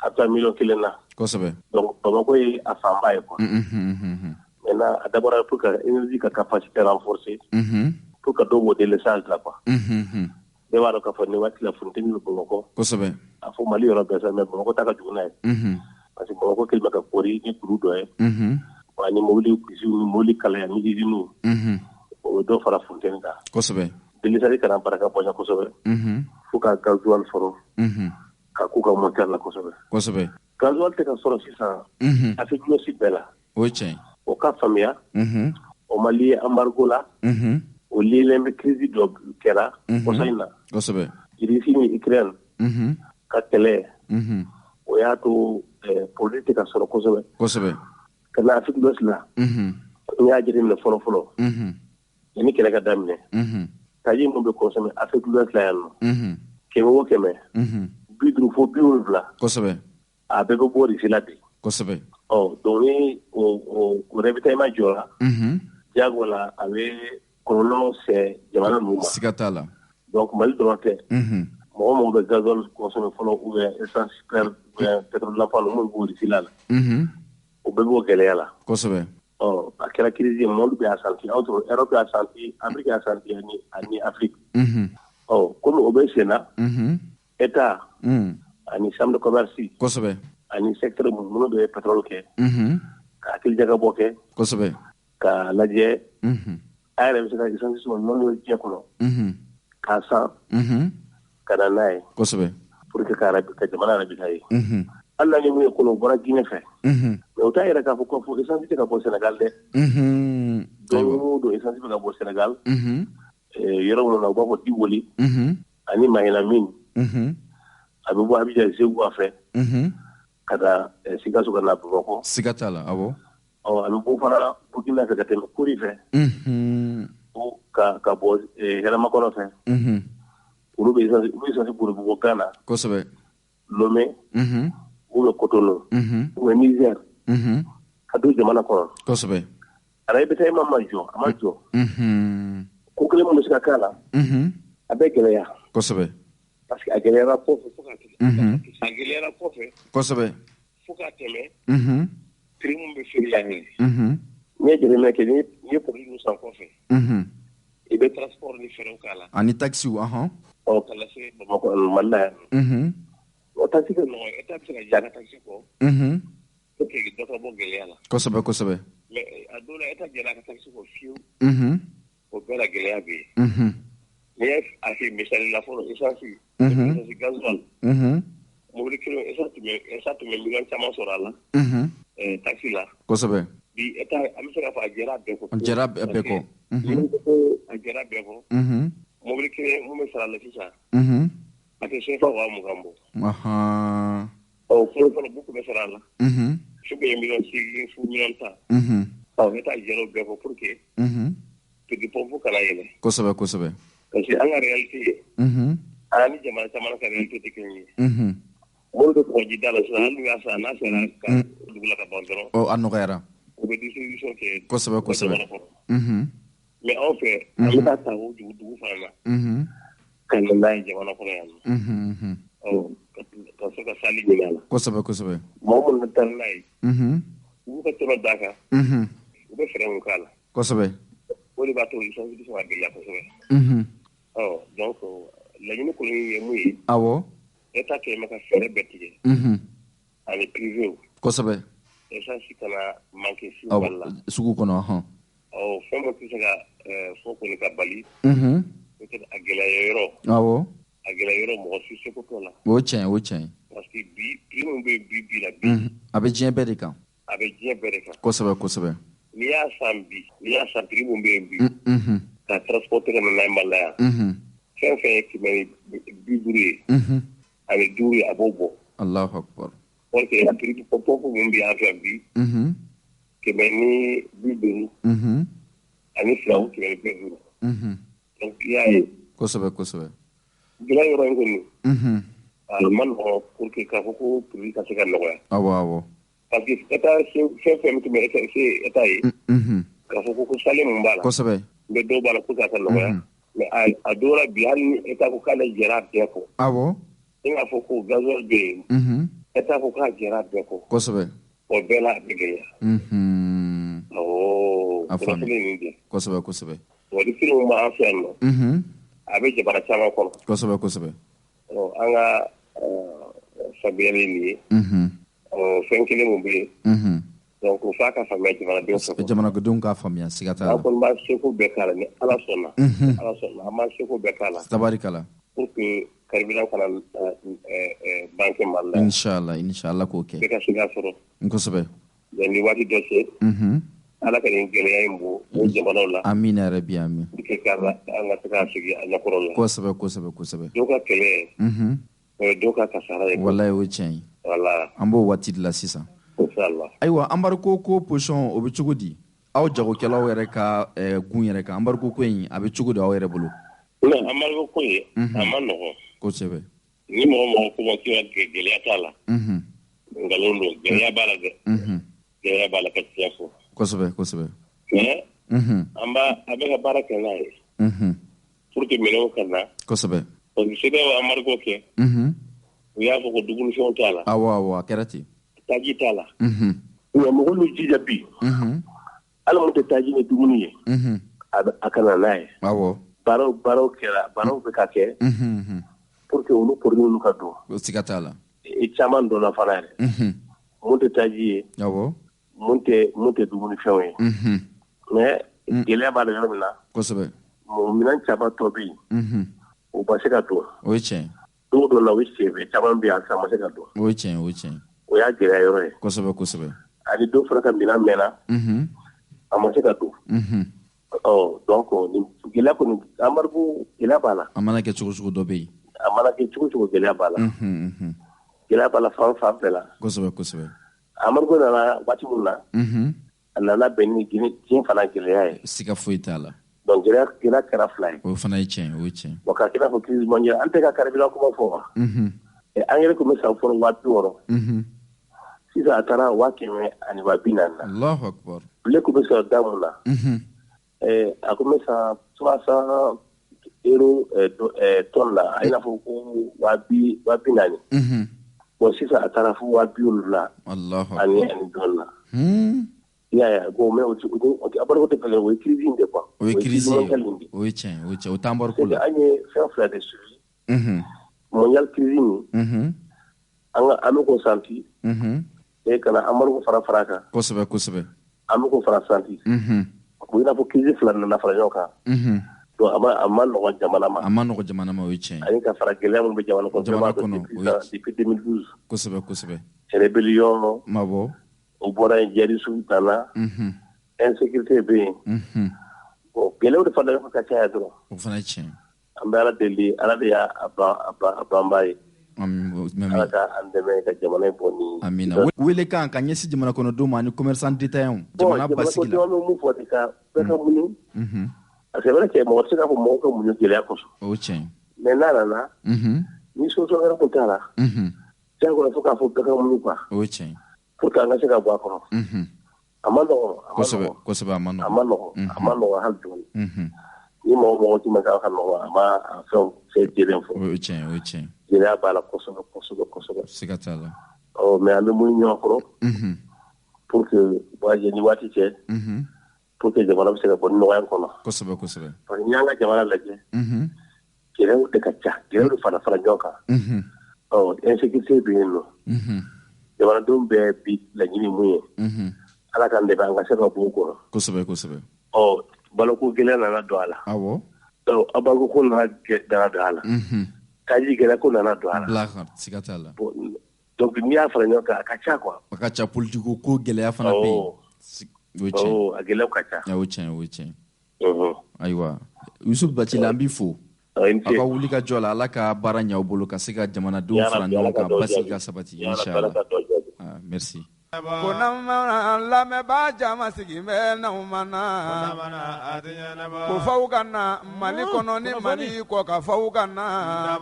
a bɛ taa miliyɔn 1 na kosɛbɛ donc Bamakɔ ye a fanba ye quoi maintenant a dabɔra pour que énergie ka capacité renforcer pour que dɔ bɔ délestage la quoi bɛɛ b'a dɔn k'a fɔ nin waati la funteni bɛ Bamakɔ kosɛbɛ a fɔ Mali yɔrɔ bɛɛ sa mais Bamakɔ ta ka jugu n'a ye parce que Bamakɔ kɛlen bɛ ka kɔri ni kuru dɔ ye ani mobili kusiw ni mobili kalaya ni usine o bɛ dɔ fara funteni kan kosɛbɛ délestage kana baraka bonya kosɛbɛ fo ka gasoil sɔrɔ ka k'u ka moteur la kosɛbɛ gasoil tɛ ka sɔrɔ sisan Afrique de l'Ouest bɛɛ la o ye tiɲɛ o ka faamuya o ma lié embargo la o liélen bɛ crise dɔ kɛra kɔsa in na kosɛbɛ Russie ni Ukraine ka kɛlɛ o y'a to produit tɛ ka sɔrɔ kosɛbɛ ka na Afrique de l'Ouest la n y'a jateminɛ fɔlɔ yanni kɛlɛ ka daminɛ taji mun bɛ consommé Afrique de l'Ouest la yan nɔ 100 o 100 50 fo 70 kosɛbɛ a bɛɛ bɛ bɔ Russie la bi kosɛbɛ donc ni o ravitaillement jɔra diyago la a bɛ kɔlɔlɔ se jamana ninnu ma siga t'a la donc Mali dɔrɔn tɛ mɔgɔ mɔgɔ bɛ gasoil consommé fɔlɔ ou bien essence claire ou bien pétrole lampa ninnu b'o Russie la o bɛɛ b'o gɛlɛya la kosɛbɛ a kɛra crise ye monde bɛ a senti Europe y'a senti Afrique y'a senti ani Afrique komi o bɛ sen na État ani chambre de commerce kosɛbɛ ani secteur minnu bɛ pétrole kɛ ka hakilijagabɔ kɛ kosɛbɛ k'a lajɛ a yɛrɛ bɛ se ka essence sɔrɔ nɔnɔ ye diɲɛ kɔnɔ k'a san ka na n'a ye kosɛbɛ pour que ka jamana yɛrɛ bɛ taa ye hali n'a ye mun ye kɔnɔ o bɔra Guinée fɛ mais o t'a yɛrɛ k'a fɔ ko fo essence tɛ ka bɔ Sénégal dɛ don o don essence bɛ ka bɔ Sénégal yɔrɔ minnu na u b'a fɔ Diboli ani Mahinamine a bɛ bɔ Abidjan Ségou fɛ ka taa Sikaso ka na Bamakɔ siga t'a la awɔ a bɛ bɔ fana Burkina fɛ ka tɛmɛ Kori fɛ ka bɔ Hɛrɛmakɔnɔ fɛ olu bɛ essence boli bɔ Ghana kosɛbɛ Lomé ou bien Cotonou ou bien Niger ka don jamana kɔnɔ kosɛbɛ ravitaillement ma jɔ a ma jɔ ko kelen mun bɛ se ka k'a la a bɛ gɛlɛya kosɛbɛ parce que a gɛlɛyara kɔfɛ fo ka tɛmɛ a gɛlɛyara kɔfɛ kosɛbɛ fo ka tɛmɛ prix mun bɛ feere yan ye n'i ye jateminɛ kɛ n'i ye produit ninnu san kɔfɛ i bɛ transport ni fɛrɛw k'a la ani taxiw ka lase Bamakɔ Mali la yan o taxi ka nɔgɔ État bɛ se ka jaa ka taxi kɔ pour que dɔ ka bɔ gɛlɛya la kosɛbɛ mais a dɔw la État jɛra ka taxi kɔ fiyewu o bɛɛ la gɛlɛya bɛ yen n'i ye a kɛ misali la fɔlɔ essence gasoil mobili kelen essence tun bɛ miliyɔn caman sɔrɔ a la taxi la kosɛbɛ bi État an bɛ se k'a fɔ a jɛra bɛɛ kɔ a jɛra bɛɛ kɔ a jɛra bɛɛ kɔ mobili kelen mun bɛ sara la sisan a tɛ se fɔ 20,000 bɔ fɔlɔ buku bɛ sara a la su bɛ ye miliyɔn 8 fo miliyɔn 10 État jɛra o bɛɛ kɔ pour que petit pɔnpu kana yɛlɛ kosɛbɛ parce que an ka réalité an ni jamana caman ka réalité tɛ kelen ye mori bɛ kɔgɔji da la sisan hali n'u y'a san n'a sera ka dugu la ka ban dɔrɔn a nɔgɔyara u bɛ distribution kɛ kosɛbɛ jamana kɔnɔ mais anw fɛ an bɛ taa ta o dugu fana na ka na n'a ye jamana kɔnɔ yan nɔ ka se ka sali ɲini a la kosɛbɛ mɔgɔ minnu bɛ taa n'a ye u ka tɔnɔ d'a kan u bɛ fɛɛrɛ mun k'a la kosɛbɛ o de b'a to ils sont à gɛlɛya kosɛbɛ donc laɲini kɔni ye mun ye awɔ État kɛlen bɛ ka fɛɛrɛ bɛɛ tigɛ ani privé kosɛbɛ essence kana manquer sugu kɔnɔ fɛn min tɛ se ka fɔ kɔni ka bali peut-être a gɛlɛya yɔrɔ awɔ a gɛlɛya yɔrɔ mɔgɔ si seko t'o la o tiɲɛ parce que bi prix min bɛ bi la bi a bɛ diɲɛ bɛɛ de kan a bɛ diɲɛ bɛɛ de kan kosɛbɛ n'i y'a san prix min bɛ yen bi ka transporter ka na n'a ye Mali la yan fɛn fɛn ye 250 ye ani 5 ye a b'o bɔ Allahu akbar parce que prix pɔpɔ min bɛ yan fɛ bi 250 ani 2 250 donc i y'a ye kosɛbɛ gɛlɛya yɔrɔ in kɔni a ma nɔgɔn pour que k'a fɔ ko prix ka se ka nɔgɔya awɔ parce que État fɛn fɛn min tun bɛ État ye k'a fɔ ko sale mun b'a la kosɛbɛ n bɛ dɔw b'a la pour que a ka nɔgɔya mais a dɔw la bi hali ni État ko k'ale jɛra bɛɛ kɔ awɔ i n'a fɔ ko gasoil bɛ yen État ko k'a jɛra bɛɛ kɔ kosɛbɛ o bɛɛ la a bɛ gɛlɛya a faamu nin de kosɛbɛ o di prix mun b'an fɛ yan nɔ a bɛ jamana caman kɔnɔ kosɛbɛ an ka fabiyali nin ye fɛn kelen mun bɛ yen donc f'a ka faamuya jamanadenw k'a faamuya siga t'a la an kɔni b'an seko bɛɛ k'a la ni Ala sɔnna an b'an seko bɛɛ k'a la tabarikala pour que carburant kana banque Mali la inshallah k'o kɛ bɛɛ ka se k'a sɔrɔ kosɛbɛ ni waati dɔ se Ala ka nin gɛlɛya in bɔ o jamanaw la amina yarabi amin pour que an ka se k'a sigi a ɲɛkɔrɔ la kosɛbɛ dɔw ka kɛlɛ o ye dɔw ka kasara ye wallahi o ye tiɲɛ ye voilà an b'o waati de la sisan inshallah ayiwa anbariko ko position o bɛ cogo di aw jagokɛlaw yɛrɛ ka gun yɛrɛ kan anbariko ko in a bɛ cogo di aw yɛrɛ bolo non anbariko ko ye a ma nɔgɔn kosɛbɛ ni mɔgɔ ko gɛlɛya t'a la nkalon don gɛlɛya b'a la dɛ gɛlɛya b'a la ka tiɲɛ fɔ kosɛbɛ mais a bɛ ka baara kɛ n'a ye pour que minɛnw ka na kosɛbɛ parce que CEDEAO anbariko kɛ u y'a fɔ ko dumunifɛnw t'a la awɔ a kɛra ten taji t'a la mais mɔgɔ min jija bi hali mun tɛ taji ni dumuni ye a kana n'a ye awɔ baaraw kɛra baaraw bɛ ka kɛ pour que olu produits ninnu ka don o siga t'a la caman dɔnna fana yɛrɛ mun tɛ taji ye awɔ mun tɛ dumunifɛnw ye mais gɛlɛya b'a la yɔrɔ min na kosɛbɛ minɛn caman tɔ bɛ yen o ba se ka don o ye tiɲɛ don dɔ la o ye senfɛ caman bɛ yan a ma se ka don o ye tiɲɛ o y'a gɛlɛya yɔrɔ ye kosɛbɛ ani dɔw fana ka minɛn mɛnna a ma se ka don donc gɛlɛya kɔni anbarigo gɛlɛya b'a la a mana kɛ cogo dɔ bɛ yen a mana kɛ cogo gɛlɛya b'a la gɛlɛya b'a la fan bɛɛ la kosɛbɛ anbarigo nana waati min na a nana bɛn ni diɲɛ fana gɛlɛya ye siga foyi t'a la donc gɛlɛya kɛra fila ye o fana ye tiɲɛ bon ka kira fɔ crise mondiale an tɛ ka carburant kuma fɔ wa engrais kun bɛ san fɔlɔ 60 sisan a taara 100 ani 40 na Allahu akbar blé kun bɛ sɔrɔ da mun na a kun bɛ san 300 euro tonne la a i n'a fɔ ko 40 bon sisan a taara fo 70 la ani dɔɔnin na y'a bon mais o anbarigo tɛ fɛn o ye crise in de quoi o ye crise o ye tiɲɛ o t'an anbarigo la an ye fɛn fila de suivi mondial crise nin an bɛ k'o santi kana anbarigo fara kan kosɛbɛ an bɛ k'o fara santi o i n'a fɔ crise fila nana fara ɲɔgɔn kan donc a ma nɔgɔn jamana ma o ye tiɲɛ ani ka fara gɛlɛya min bɛ jamana kɔnɔ depuis 2012 kosɛbɛ rébellion mabɔ o bɔra yen jihadistes nana insécurité bɛ yen bon gɛlɛyaw de fana ka caya dɔrɔn o fana ye tiɲɛ an bɛ ala deli ala de y'a banba ye ala ka an dɛmɛ ka jamana in bɔ ni amina wele kan ka ɲɛsin jamana kɔnɔdenw ma ani commerçant détaillants jamana basigi la jamana mun fɔ de ka bɛɛ ka muɲu parce que c'est vrai que mɔgɔ tɛ se k'a fɔ mɔgɔw ka muɲu gɛlɛya kosɔn o ye tiɲɛ mais n'a nana ni solution wɛrɛ kun t'a la diyagoya fo k'a fɔ bɛɛ ka muɲu quoi o ye tiɲɛ pour que an ka se ka bɔ a kɔnɔ a ma nɔgɔn kosɛbɛ a ma nɔgɔn hali dɔɔni ni mɔgɔ ti ma k'a ka nɔgɔn a ma fɛn jɛlen fɔ o ye tiɲɛ gɛlɛya b'a la kosɛbɛ siga t'a la mais an bɛ mun ɲɔgɔn kɔrɔ pour que ni waati cɛ pour que jamana bɛ se ka bɔ nɔgɔya kɔnɔ kosɛbɛ kosɛbɛ parce que n'i y'an ka jamana lajɛ gɛlɛyaw de ka ca gɛlɛyaw de fara fara ɲɔgɔn kan insécurité bɛ yen nɔ jamanadenw bɛɛ bi laɲini mun ye ala k'an dɛmɛ an ka se ka bɔ o kɔrɔ kosɛbɛ kosɛbɛ baloko gɛlɛya nana don a la awɔ abanko ko nana don a la kaji gɛlɛya ko nana don a la bila siga t'a la donc n'i y'a fara ɲɔgɔn kan a ka ca quoi a ka ca politiko ko gɛlɛya fana bɛ yen o ye tiɲɛ a gɛlɛyaw ka ca o ye tiɲɛ ayiwa Yusuf Bacila an b'i fo aw ka wuli ka jɔ la ala ka baara ɲɛ aw bolo ka se ka jamanadenw fara ɲɔgɔn kan basigi ka sabati inshallah merci Kunamana lamɛnbaa jama sigilen bɛ n'aw mana ko faw ka na Mali kɔnɔ ni Mali kɔ ka faw ka na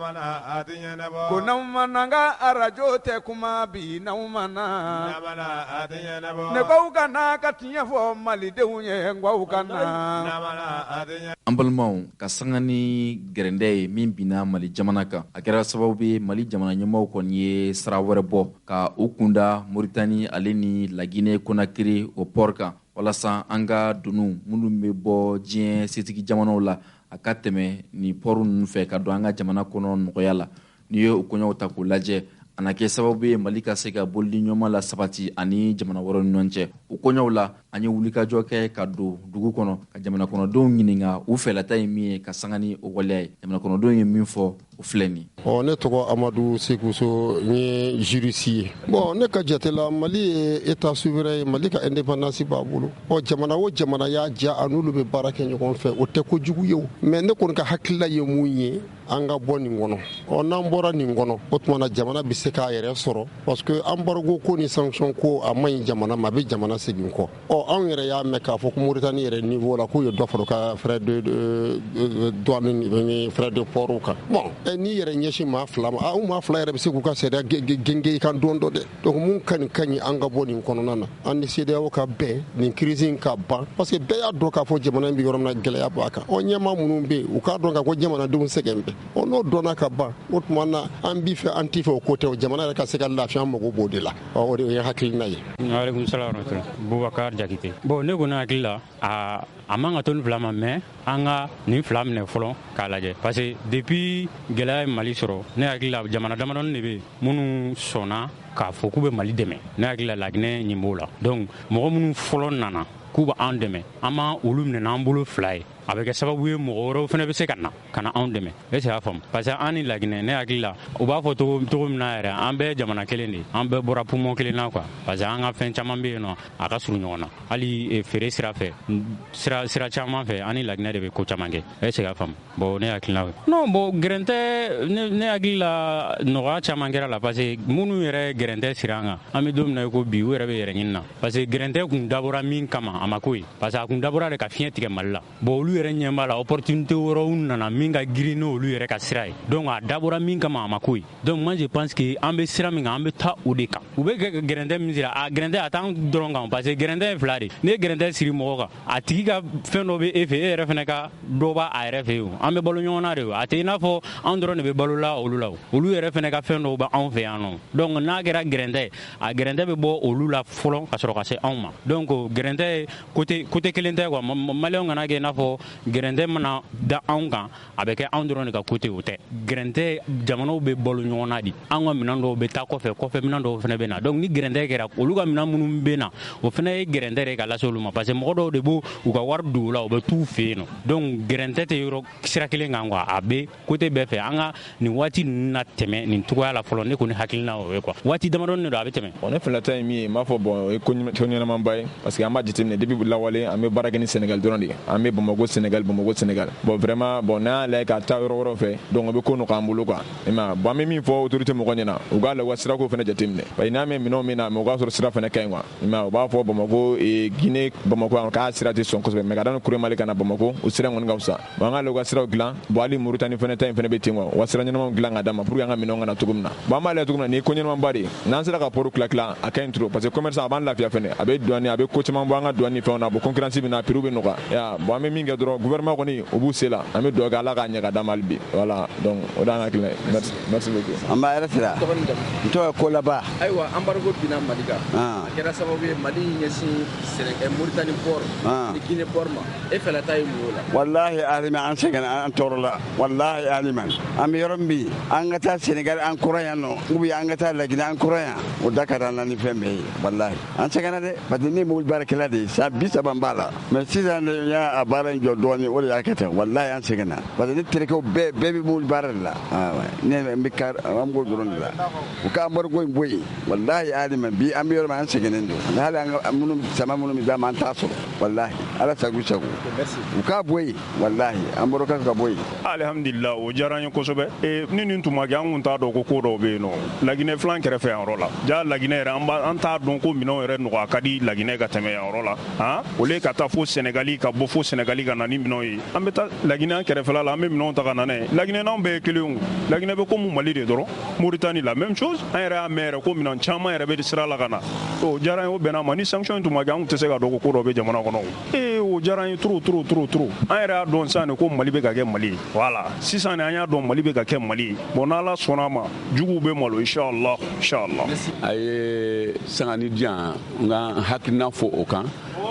ko n'aw mana n ka arajo tɛ kuma bi n'aw mana ne k'aw ka na ka tiɲɛ fɔ malidenw ye n k'aw ka na. An balimaw ka sanga ni gɛrɛndɛ ye min binna Mali jamana kan a kɛra sababu ye Mali jamana ɲɛmaaw kɔni ye sira wɛrɛ bɔ ka u kunda Moritani ale ni Laginɛ Konakiri o port kan walasa an ka donu minnu bɛ bɔ diɲɛ setigi jamanaw la a ka tɛmɛ ni port ninnu fɛ ka don an ka jamana kɔnɔ nɔgɔya la n'i ye o kɔɲɔw ta k'o lajɛ a na kɛ sababu ye Mali ka se ka bolili ɲɔgɔn la sabati ani jamana wɛrɛw ni ɲɔgɔn cɛ o kɔɲɔw la an ye wulikajɔ kɛ ka don dugu kɔnɔ ka jamana kɔnɔdenw ɲininka u fɛlata ye min ye ka sanga ni o waleya ye jamana kɔnɔdenw ye min fɔ o filɛ nin ne tɔgɔ Amadu Sekuso n ye juriste ye ne ka jate la Mali ye état souverain ye Mali ka indépendance b'a bolo jamana o jamana y'a diya a n'olu bɛ baara kɛ ɲɔgɔn fɛ o tɛ kojugu ye mais ne kɔni ka hakilila ye mun ye an ka bɔ nin kɔnɔ n'an bɔra nin kɔnɔ o tuma na jamana bɛ se k'a yɛrɛ sɔrɔ parce que embargo ko ni sanction ko a man ɲi jamana ma a bɛ jamana segin kɔ anw yɛrɛ y'a mɛn k'a fɔ ko Mauritanie yɛrɛ niveau la k'u ye dɔ fara ka frais de douane ni frais de port kan n'i yɛrɛ ɲɛsin maa fila ma anw maa fila yɛrɛ bɛ se k'u ka sariya genge kan don dɔ dɛ donc mun ka ɲi an ka bɔ nin kɔnɔna na an ni CEDEAO ka bɛn nin crise in ka ban parce que bɛɛ y'a dɔn k'a fɔ jamana in bɛ yɔrɔ min na gɛlɛya b'a kan ɲɛmaa minnu bɛ yen u k'a dɔn k'a fɔ jamanadenw sɛgɛn bɛɛ n'o dɔnna ka ban o tuma na an b'i fɛ an t'i fɛ o ko tɛ jamana yɛrɛ ka se ka lafiya mago b'o de la o de ye hakilina ye. Waaleykum salaam wa rahmatulah. Bubakar Jakite. Ne kɔni hakili la a man ka to nin fila ma mais an ka nin fila minɛ fɔlɔ k'a lajɛ parce que depuis gɛlɛya ye Mali sɔrɔ ne hakili la jamana damadɔni de bɛ minnu sɔnna k'a fɔ k'u bɛ Mali dɛmɛ ne hakili la Laginɛ ɲin b'o la donc mɔgɔ minnu fɔlɔ nana k'u bɛ an dɛmɛ an ma olu minɛ n'an bolo fila ye a bɛ kɛ sababu ye mɔgɔ wɛrɛw fana bɛ se ka na anw dɛmɛ est-ce que y'a faamu parce que an ni Laginɛ ne hakili la u b'a fɔ cogo min na yɛrɛ an bɛɛ jamana kelen de an bɛɛ bɔra poumon kelen na quoi parce que an ka fɛn caman bɛ yen nɔ a ka surun ɲɔgɔn na hali feere sira fɛ sira caman fɛ an ni Laginɛ de bɛ ko caman kɛ est-ce que y'a faamu ne hakili la non gɛrɛn tɛ ne hakili la nɔgɔya caman kɛra la parce que minnu yɛrɛ gɛrɛn tɛ sira an kan an bɛ don min na i ko bi u yɛrɛ bɛ yɛrɛ ɲini na parce que gɛrɛn tɛ kun dabɔra min kama a ma ko ye parce que a kun dabɔra de ka fiɲɛ tigɛ Mali la olu yɛrɛ ɲɛ b'a la opportunité wɛrɛw nana min ka girin n'olu yɛrɛ ka sira ye donc a dabɔra min kama a ma ko ye donc moi je pense que an bɛ sira min kan an bɛ taa o de kan u bɛ gɛrɛntɛ min sira a gɛrɛntɛ a t'an dɔrɔn kan parce que gɛrɛntɛ ye fila de n'i ye gɛrɛntɛ siri mɔgɔ kan a tigi ka fɛn dɔ bɛ e fɛ e yɛrɛ fana ka dɔ b'a yɛrɛ fɛ yen an bɛ balo ɲɔgɔn na de a tɛ i n'a fɔ an dɔrɔn de bɛ balola olu la olu yɛrɛ fana ka fɛn dɔw bɛ anw fɛ yan nɔ donc n'a kɛra gɛrɛntɛ a gɛrɛntɛ bɛ bɔ olu la fɔlɔ ka sɔrɔ ka se anw ma donc gɛrɛntɛ ye côté kelen tɛ quoi maliyɛnw kana kɛ i n'a fɔ gɛrɛntɛ mana da anw kan a bɛ kɛ anw dɔrɔn de ka côté o tɛ gɛrɛntɛ jamanaw bɛ balo ɲɔgɔn na di an ka minɛn dɔw bɛ taa kɔfɛ minɛn dɔw fana bɛ na donc ni gɛrɛntɛ kɛra olu ka minɛn minnu bɛ na o fana ye gɛrɛntɛ de ka lase olu ma parce que mɔgɔ dɔw de b'u ka wari don u la u bɛ t'u fɛ yen nɔ donc gɛrɛntɛ tɛ yɔrɔ sira kelen kan quoi a bɛ côté bɛɛ fɛ an ka nin waati ninnu na tɛmɛ nin cogoya la fɔlɔ ne kɔni hakilina o ye quoi waati damadɔni de don a bɛ tɛmɛ. ne fɛnɛ ta ye min ye n b'a fɔ o ye ko ɲɛnamaba ye parce que an b'a jateminɛ depuis lawale an bɛ baara kɛ ni Sénégal dɔrɔn de an bɛ Bamako Sénégal vraiment n'a y'a lajɛ ka taa yɔrɔ wɛrɛw fɛ donc a bɛ ko nɔgɔya an bolo quoi an bɛ min fɔ autorité mɔgɔ ɲɛna u k'a lajɛ u ka sirako fana jateminɛ parce que n'a mɛn minɛnw min na mais o k'a sɔrɔ sira fana ka ɲi quoi u b'a fɔ Bamako Guinée Bamako k'a sira tɛ sɔn kosɛbɛ mais ka da ni Kuré Mali ka na Bamako o sira kɔni ka fisa an k'a lajɛ u ka siraw dilan hali Mauritanie fana ta in fana bɛ ten quoi u ka sira ɲɛnamaw dilan ka d'a ma pour que an ka minɛnw kana cogo min na an b'a lajɛ cogo min na nin ye ko ɲɛnamaba de ye n'an sera ka port tila a ka ɲi trop parce que commerçant a b'an lafiya fana a bɛ douane a bɛ ko caman bɔ an ka douane ni fɛnw na concurrence bɛ na prix bɛ nɔgɔya an bɛ min kɛ dɔrɔn gouvernement kɔni o b'u se la an bɛ dugawu kɛ ala k'a ɲɛ ka d'an ma hali bi voilà donc o d'an hakilina ye merci beaucoup. an b'a yɛrɛ sira n tɔgɔ ye Kolaba. ayiwa embargo binna Mali kan a kɛra sababu ye Mali ɲɛsin Mauritanie port ni Guinée port ma e fɛla ta ye mun o la. wallahi alima an sɛgɛnna an tɔɔrɔ la wallahi alima an bɛ yɔrɔ min an ka taa Sénégal an kɔrɔ yan nɔ ou bien an ka taa Laginɛ an kɔrɔ yan o da ka d'an na ni fɛn bɛɛ ye wallahi an sɛgɛnna dɛ parce que ne ye mobili baarakɛla de ye san 30 b'a la mais sisan de y'a baara in jɔ dɔɔnin o de y'a kɛ ten wallahi an sɛgɛnna parce que ne terikɛw bɛɛ bɛ mobili baara de la ne n bɛ kar an b'o dɔrɔn de la u ka embargo in bɔ yen wallahi alima bi an bɛ yɔrɔ min an sɛgɛnnen don hali an minnu sama minnu bɛ d'a ma an t'a sɔrɔ wallahi ala sago sago u k'a bɔ yen wallahi embargo ka bɔ yen. alhamdulillah o diyara n ye kosɛbɛ ni nin tun ma kɛ an kun t'a dɔn ko dɔw bɛ yen nɔ Laginɛ filan kɛrɛfɛ yan yɔrɔ la ja Laginɛ yɛrɛ an t'a dɔn ko minɛnw yɛrɛ nɔgɔya ka di Laginɛ ka tɛmɛ yan yɔrɔ la o le ka taa fo Sénégali ka bɔ fo Sénégali ka na ni minɛnw ye an bɛ taa Laginɛ an kɛrɛfɛla la an bɛ minɛnw ta ka na n'a ye Laginɛ n'anw bɛɛ ye kelen o Laginɛ bɛ komi Mali de dɔrɔn Mauritanie la même chose an yɛrɛ y'a mɛn yɛrɛ ko minɛn caman yɛrɛ bɛ sira la ka na o diyara n ye o bɛnna ma ni sanction in tun ma kɛ an tun tɛ se ka dɔn ko dɔ bɛ jamana kɔnɔ o diyara n ye trop an yɛrɛ y'a dɔn sisan de ko Mali bɛ ka kɛ Mali ye voilà sisan de an y'a dɔn Mali bɛ ka kɛ Mali ye bon n'Ala sɔnna a ma juguw bɛ malo inchallah a ye sangani di yan n ka hakilina fɔ o kan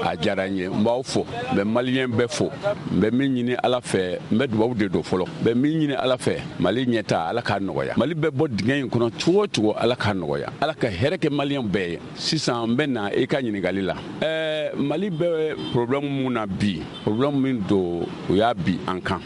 a diyara n ye n b'aw fɔ n bɛ maliyɛn bɛɛ fɔ n bɛ min ɲini ala fɛ n bɛ dubabu de don fɔlɔ n bɛ min ɲini ala fɛ Mali ɲɛta ala k'a nɔgɔya Mali bɛ bɔ dingɛ in kɔnɔ cogo o cogo ala k'a nɔgɔya ala ka hɛrɛ kɛ maliyɛn bɛɛ ye sisan n bɛ na i ka ɲininkali la Mali bɛ problème mun na bi problème min don o y'a bi an kan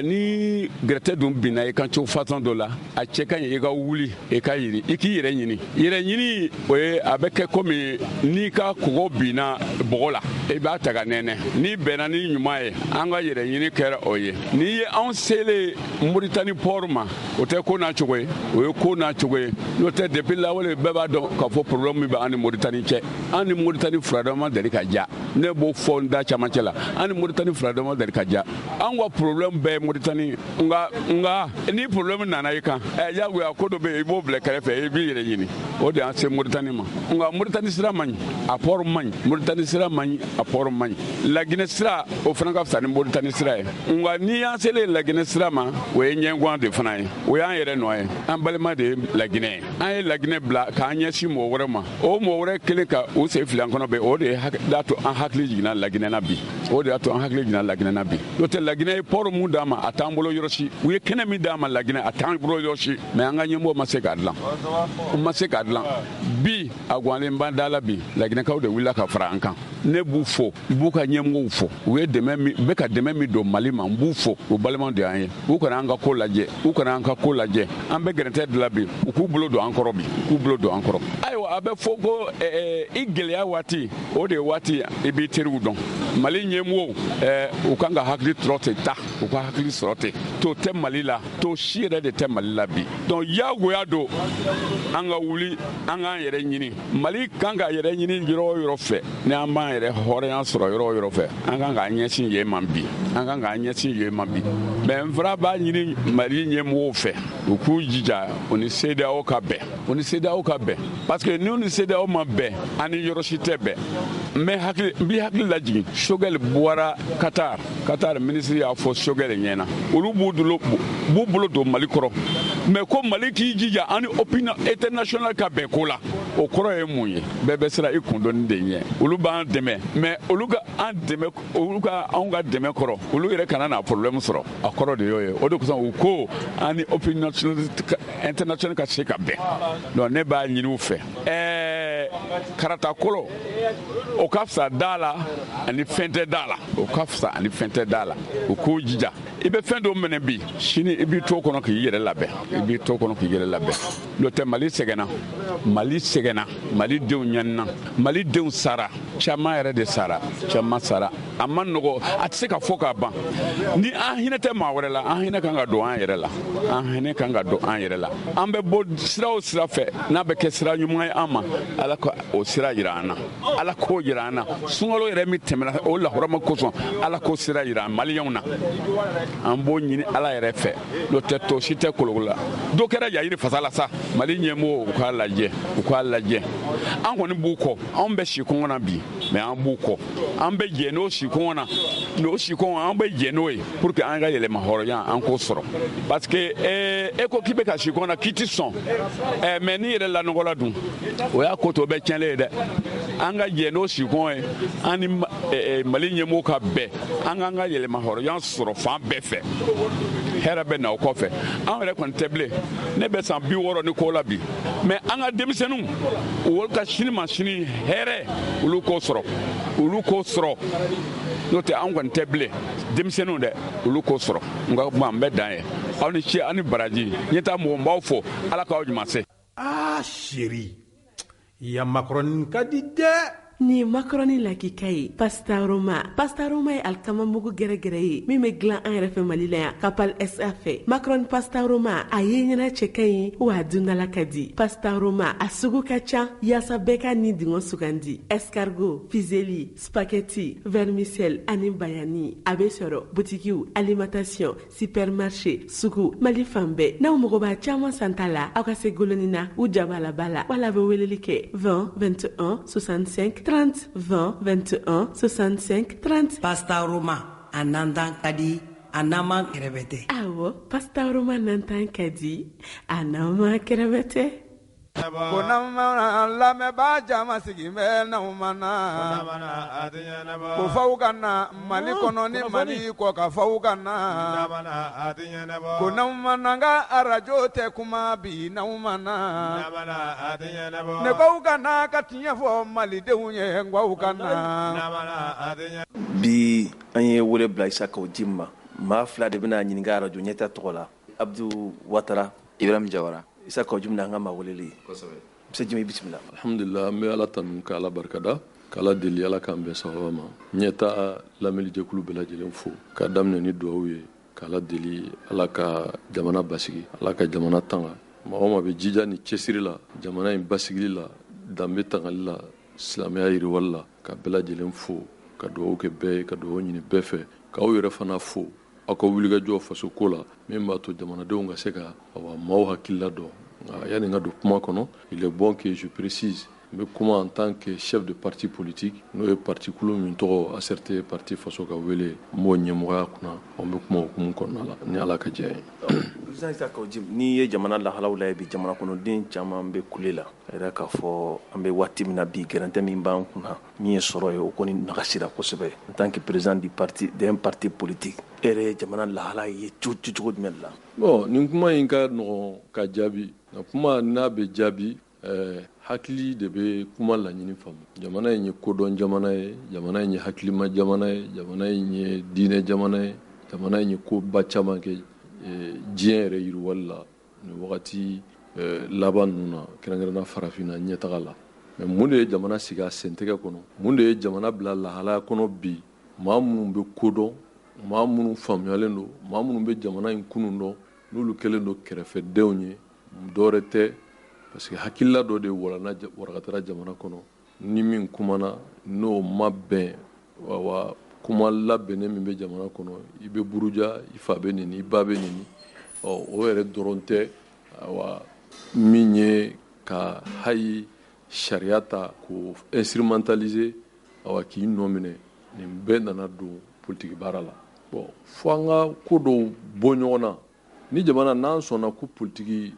ni gɛrɛtɛ dun binna i kan cogo façon dɔ la a cɛ ka ɲi i ka wuli i ka yiri i k'i yɛrɛ ɲini o ye a bɛ kɛ komi n'i ka kɔgɔ binna bɔgɔ la i b'a ta ka nɛnɛ n'i bɛnna ni ɲuman ye an ka yɛrɛ ɲini kɛra o ye n'i ye anw selen Mauritanie port ma o tɛ ko n'a cogo ye o ye ko n'a cogo ye n'o tɛ depuis lawale bɛɛ b'a dɔn k'a fɔ problème min bɛ an ni Mauritanie cɛ an ni Mauritanie furadama ma deli ka ja ne b'o fɔ n da camancɛ la an ni Mauritanie furadama ma deli ka ja an ka problème bɛɛ Mauritanie nka ni problème nana i kan jagoya ko dɔ bɛ yen i b'o bila kɛrɛfɛ i b'i yɛrɛ ɲini o de y'an se Mauritanie ma nka Mauritanie sira man ɲi a port man ɲi Mauritanie sira man ɲi a port man ɲi Laginɛ sira o fana ka fisa ni Mauritanie sira ye nka ni y'an selen Laginɛ sira ma o ye ɲɛnguwan de fana ye o y'an yɛrɛ nɔ ye an balima de ye Laginɛ ye an ye Laginɛ bila k'an ɲɛsin mɔgɔ wɛrɛ ma o mɔgɔ wɛrɛ kelen ka u sen fili an kɔnɔ bɛ o de y'a to an hakili jiginna Laginɛ na bi o de y'a to an hakili jiginna Laginɛ na bi n'o tɛ Laginɛ ye port mun d'a ma a t'an bolo yɔrɔ si u ye kɛnɛ min d'a ma Laginɛ a t'an bolo yɔrɔ si mais an ka ɲɛmɔgɔ ma se k'a dilan u ma se k'a dilan bi a gwanlen ban da la bi Laginɛkaw de wulila ka fara an kan ne b'u fɔ u b'u ka ɲɛmɔgɔw fɔ u ye bɛ ka dɛmɛ min don Mali ma n b'u fɔ u balimaw de y'an ye u kana an ka ko lajɛ u kana an ka ko lajɛ an bɛ gɛrɛntɛ dilan bi u k'u bolo don an kɔrɔ bi k'u bolo don an kɔrɔ ayiwa a bɛ fɔ ko i gɛlɛya waati o de ye waati i b'i teriw dɔn Mali ɲɛmɔgɔw u kan ka hakili sɔrɔ ten ta u ka hakili sɔrɔ ten to tɛ Mali la to si yɛrɛ de tɛ Mali la bi donc yagoya don an ka wuli an k'an yɛrɛ ɲini Mali kan ka yɛrɛ ɲini yɔrɔ o yɔrɔ fɛ ni an b'an yɛrɛ hɔrɔnya sɔrɔ yɔrɔ o yɔrɔ fɛ an kan k'an ɲɛsin yen ma bi an kan k'an ɲɛsin yen ma bi mais n fana b'a ɲini Mali ɲɛmɔgɔw fɛ u k'u jija u ni CEDEAO ka bɛn parce que n'u ni CEDEAO ma bɛn an ni yɔrɔ si tɛ bɛn n bɛ hakili lajigin Choguel bɔra Qatar ministre y'a fɔ Choguel ɲɛna olu b'u bolo don Mali kɔrɔ mais ko Mali k'i jija an ni opinion international ka bɛn ko la o kɔrɔ ye mun ye bɛɛ bɛ siran i kundɔnni de ɲɛ olu b'an dɛmɛ mais olu ka anw ka dɛmɛ kɔrɔ olu yɛrɛ kana na problème sɔrɔ a kɔrɔ de y'o ye o de kosɔn u ko an ni opinion international ka se ka bɛn donc ne b'a ɲini u fɛ karata kolo o ka fisa da la ani fɛn tɛ da la o ka fisa ani fɛn tɛ da la o k'o jija i bɛ fɛn dɔ minɛ bi sini i b'i to kɔnɔ k'i yɛrɛ labɛn n'o tɛ Mali sɛgɛnna Mali denw ɲanina Mali denw sara caman yɛrɛ de sara a ma nɔgɔ a tɛ se ka fɔ k'a ban ni an hinɛ tɛ maa wɛrɛ la an hinɛ kan ka don an yɛrɛ la an bɛ bɔ sira o sira fɛ n'a bɛ kɛ sira ɲuman ye an ma Ala ka o sira jira an na Ala k'o jira an na sunkalo yɛrɛ min tɛmɛna o lahɔrɔma kosɔn Ala k'o sira jira maliyɛnw na an b'o ɲini Ala yɛrɛ fɛ n'o tɛ to si tɛ kolokolo la dɔ kɛra yayiri fasa la sa Mali ɲɛmɔgɔw u k'a lajɛ an kɔni b'u kɔ anw bɛ si kɔngɔ na bi mais an b'u kɔ an bɛ jɛ n'o sikɔn na n'o sikɔn an bɛ jɛ n'o ye pour que an ka yɛlɛma hɔrɔnya an k'o sɔrɔ parce que e ko k'i bɛ ka sikɔn na k'i ti sɔn mais n'i yɛrɛ lanɔgɔla dun o y'a ko to bɛɛ tiɲɛlen ye dɛ an ka jɛ n'o sikɔn ye an ni Mali ɲɛmɔgɔw ka bɛn an k'an ka yɛlɛma hɔrɔnya sɔrɔ fan bɛɛ fɛ hɛrɛ bɛ na o kɔfɛ an yɛrɛ kɔni tɛ bilen ne bɛ san 60 ni ko la bi mais an ka denmisɛnninw olu ka sini ma sini hɛrɛ olu k'o sɔrɔ n'o tɛ an kɔni tɛ bilen denmisɛnninw dɛ olu k'o sɔrɔ n ka kuma n bɛ dan ye aw ni ce aw ni baraji ɲɛ taa mɔgɔ n b'aw fo ala k'aw ɲuman se. Chéri ya macaroni ka di dɛ. Ni macaroni lakika ye pastaroma ye alikama mugu gɛrɛgɛrɛ ye min bɛ dilan an yɛrɛ fɛ Mali la yan Kapal SA fɛ macaroni pastaroma a ye ɲɛna cɛ ka ɲi wa a dundala ka di pastaroma a sugu ka ca yaasa bɛɛ ka ni dingɔ sugandi escargot fizeli spaghetti vermicelle ani bayani a bɛ sɔrɔ butikiw alimentation supermarché sugu Mali fan bɛɛ n'aw mago b'a caman san ta la aw ka se goloni na u jabala bala wala a bɛ weleli kɛ 20 21 65 30 20 21 65 30. Pasta Roma a nandan ka di a nama kɛrɛfɛ tɛ. Awɔ Pasta Roma nandan ka di a nama kɛrɛfɛ tɛ. Ko nama lamɛnbaa jama sigi bɛ n'aw ma na ko faw ka na Mali kɔnɔ ni Mali kɔ ka faw ka na ko n'aw ma na n ka arajo tɛ kuma bi n'aw ma na ne k'aw ka na ka tiɲɛ fɔ malidenw ye n k'aw ka na. Bi an ye wele bila Isaka Oji ma maa 2 de bɛna ɲininka arajo ɲɛta tɔgɔ la Abdu Watara Ibrahim Jawara Isaka Oji bɛna an ka maa weleli kosɛbɛ Mr. Jimi bisimila. Alhamdulillah an bɛ ala tanu ka ala barikada k'ala deli ala k'an bɛn sababa ma ɲɛta lamɛnijɛkulu bɛɛ lajɛlen fo ka daminɛ ni duwawu ye k'ala deli ala ka jamana basigi ala ka jamana tanga maa o maa bɛ jija ni cɛsiri la jamana in basigili la danbe tangali la silamɛya yiriwali la ka bɛɛ lajɛlen fo ka duwawu kɛ bɛɛ ye ka duwawu ɲini bɛɛ fɛ k'aw yɛrɛ fana fo aw ka wulikajɔ faso ko la min b'a to jamanadenw ka se ka maaw hakilila dɔn yani n ka don kuma kɔnɔ il est bon que je précise n bɛ kuma en tant que chef de parti politique n'o ye parti kulu min tɔgɔ ACRT parti faso ka wele n b'o ɲɛmɔgɔya kunna an bɛ kuma hukumu kɔnɔna la ni ala ka diya ye. Président Isaka Oji n'i ye jamana lahalaw lajɛ bi jamana kɔnɔden caman bɛ kule la a yɛrɛ k'a fɔ an bɛ waati min na bi gɛrɛntɛ min b'an kunna min ye sɔrɔ ye o kɔni nagasira kosɛbɛ en tant que président d'un parti politique e yɛrɛ ye jamana lahala ye cogo jumɛn la. Bon nin kuma in ka nɔgɔn ka jaabi nka kuma n'a bɛ jaabi hakili de bɛ kuma laɲini faamu jamana in ye kodɔn jamana ye jamana in ye hakilima jamana ye jamana in ye diinɛ jamana ye jamana in ye koba caman kɛ diɲɛ yɛrɛ yiriwali la ni wagati laban ninnu na kɛrɛnkɛrɛnna farafinna ɲɛtaga la mais mun de ye jamana sigi a sentɛgɛ kɔnɔ mun de ye jamana bila lahalaya kɔnɔ bi maa minnu bɛ kodɔn maa minnu faamuyalen don maa minnu bɛ jamana in kunun dɔn n'olu kɛlen don kɛrɛfɛdenw ye dɔwɛrɛ tɛ parce que hakilila dɔ de warakatara jamana kɔnɔ ni min kumana n'o ma bɛn wa kuma labɛnnen min bɛ jamana kɔnɔ i bɛ buruja i fa bɛ neni i ba bɛ neni o yɛrɛ dɔrɔn tɛ min ye ka hayi sariya ta k'o instrumentaliser k'i nɔ minɛ nin bɛɛ nana don politiki baara la bon fo an ka ko dɔw bɔ ɲɔgɔn na ni jamana n'an sɔnna ko politiki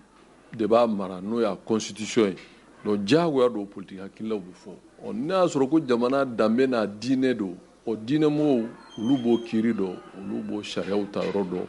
de b'a mara n'o y'a constitution ye donc diyagoya don politiki hakililaw bɛ fɔ n'a y'a sɔrɔ ko jamana danbe n'a diinɛ don o diinɛmɔgɔw olu b'o kiiri dɔn olu b'o sariyaw ta yɔrɔ dɔn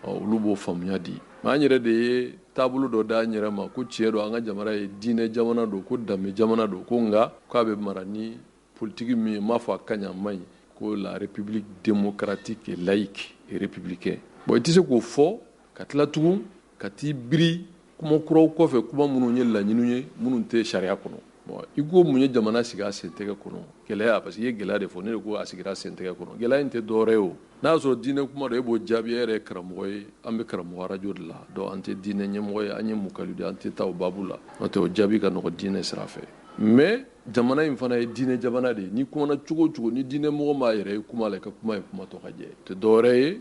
olu b'o faamuya di an yɛrɛ de ye taabolo dɔ d'an yɛrɛ ma ko tiɲɛ don an ka jamana ye diinɛ jamana don ko danbe jamana don ko nka k'a bɛ mara ni politiki min ye n m'a fɔ a ka ɲi a man ɲi ko la république démocratique et laïque et républicaine bon i tɛ se k'o fɔ ka tila tugun ka t'i biri kuma kuraw kɔfɛ kuma minnu ye laɲiniw ye minnu tɛ sariya kɔnɔ bon i ko mun ye jamana sigi a sentɛgɛ kɔnɔ gɛlɛya parce que i ye gɛlɛya de fɔ ne de ko a sigira a sentɛgɛ kɔnɔ gɛlɛya in tɛ dɔwɛrɛ ye o n'a y'a sɔrɔ diinɛ kuma dɔ e b'o jaabi e yɛrɛ ye karamɔgɔ ye an bɛ karamɔgɔ arajo de la donc an tɛ diinɛ ɲɛmɔgɔ ye an ye mukalidu an tɛ taa o baabu la n'o tɛ o jaabi ka nɔgɔ diinɛ sira fɛ mais jamana in fana ye diinɛ jamana de ye ni kumana cogo o cogo ni diinɛ mɔgɔ m'a yɛrɛ ye kuma la i ka kuma ye kuma tɔ ka jɛ tɛ dɔwɛrɛ ye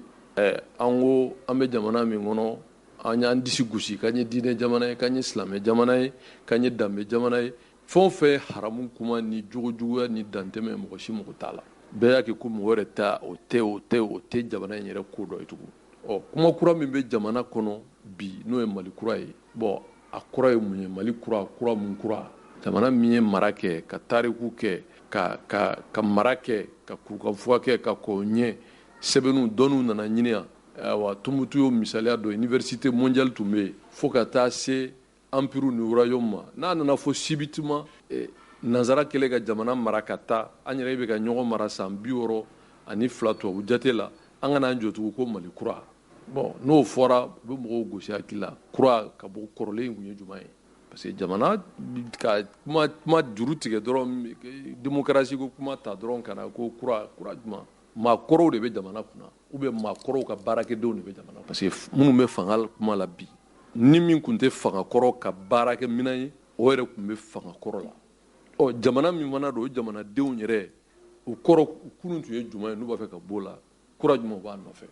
an ko an bɛ jamana min kɔnɔ an y'an disi gosi k'an ye diinɛ jamana ye k'an ye silamɛ jamana ye k'an ye danbe jamana ye fɛn o fɛn haramu kuma ni jogojuguya ni dantɛmɛ mɔgɔ si mɔgɔ t'a la bɛɛ y'a kɛ ko mɔgɔ wɛrɛ ta o tɛ jamana in yɛrɛ ko dɔ ye tugun kuma kura min bɛ jamana kɔnɔ bi n'o ye Mali kura ye bon a kura ye mun ye Mali kura mun kura jamana min ye mara kɛ ka tariku kɛ ka mara kɛ ka kurukanfuga kɛ ka kɔ ɲɛ sɛbɛnnu dɔnniw nana ɲini yan wa Tumutu y'o misaliya dɔ université mondiale tun bɛ yen fo ka taa se empire ni royaume ma n'a nana fɔ subitement nanzara kɛlen ka jamana mara ka taa an yɛrɛ bɛ ka ɲɔgɔn mara san 62 tubabu jate la an ka n'an jɔ tugun ko Mali kura bon n'o fɔra u bɛ mɔgɔw gosi hakili la kura ka bɔ kɔrɔlen in kun ye jumɛn ye parce que jamana ka kuma juru tigɛ dɔrɔn démocratie ko kuma ta dɔrɔn ka na ko kura jumɛn maa kɔrɔw de bɛ jamana kunna ou bien maa kɔrɔw ka baarakɛdenw de bɛ jamana parce que minnu bɛ fanga kuma la bi ni min tun tɛ fanga kɔrɔ ka baarakɛ minɛn ye o yɛrɛ tun bɛ fanga kɔrɔ la jamana min fana don o jamanadenw yɛrɛ u kɔrɔ kunun tun ye jumɛn ye n'u b'a fɛ ka bɔ o la kura jumɛn b'a nɔfɛ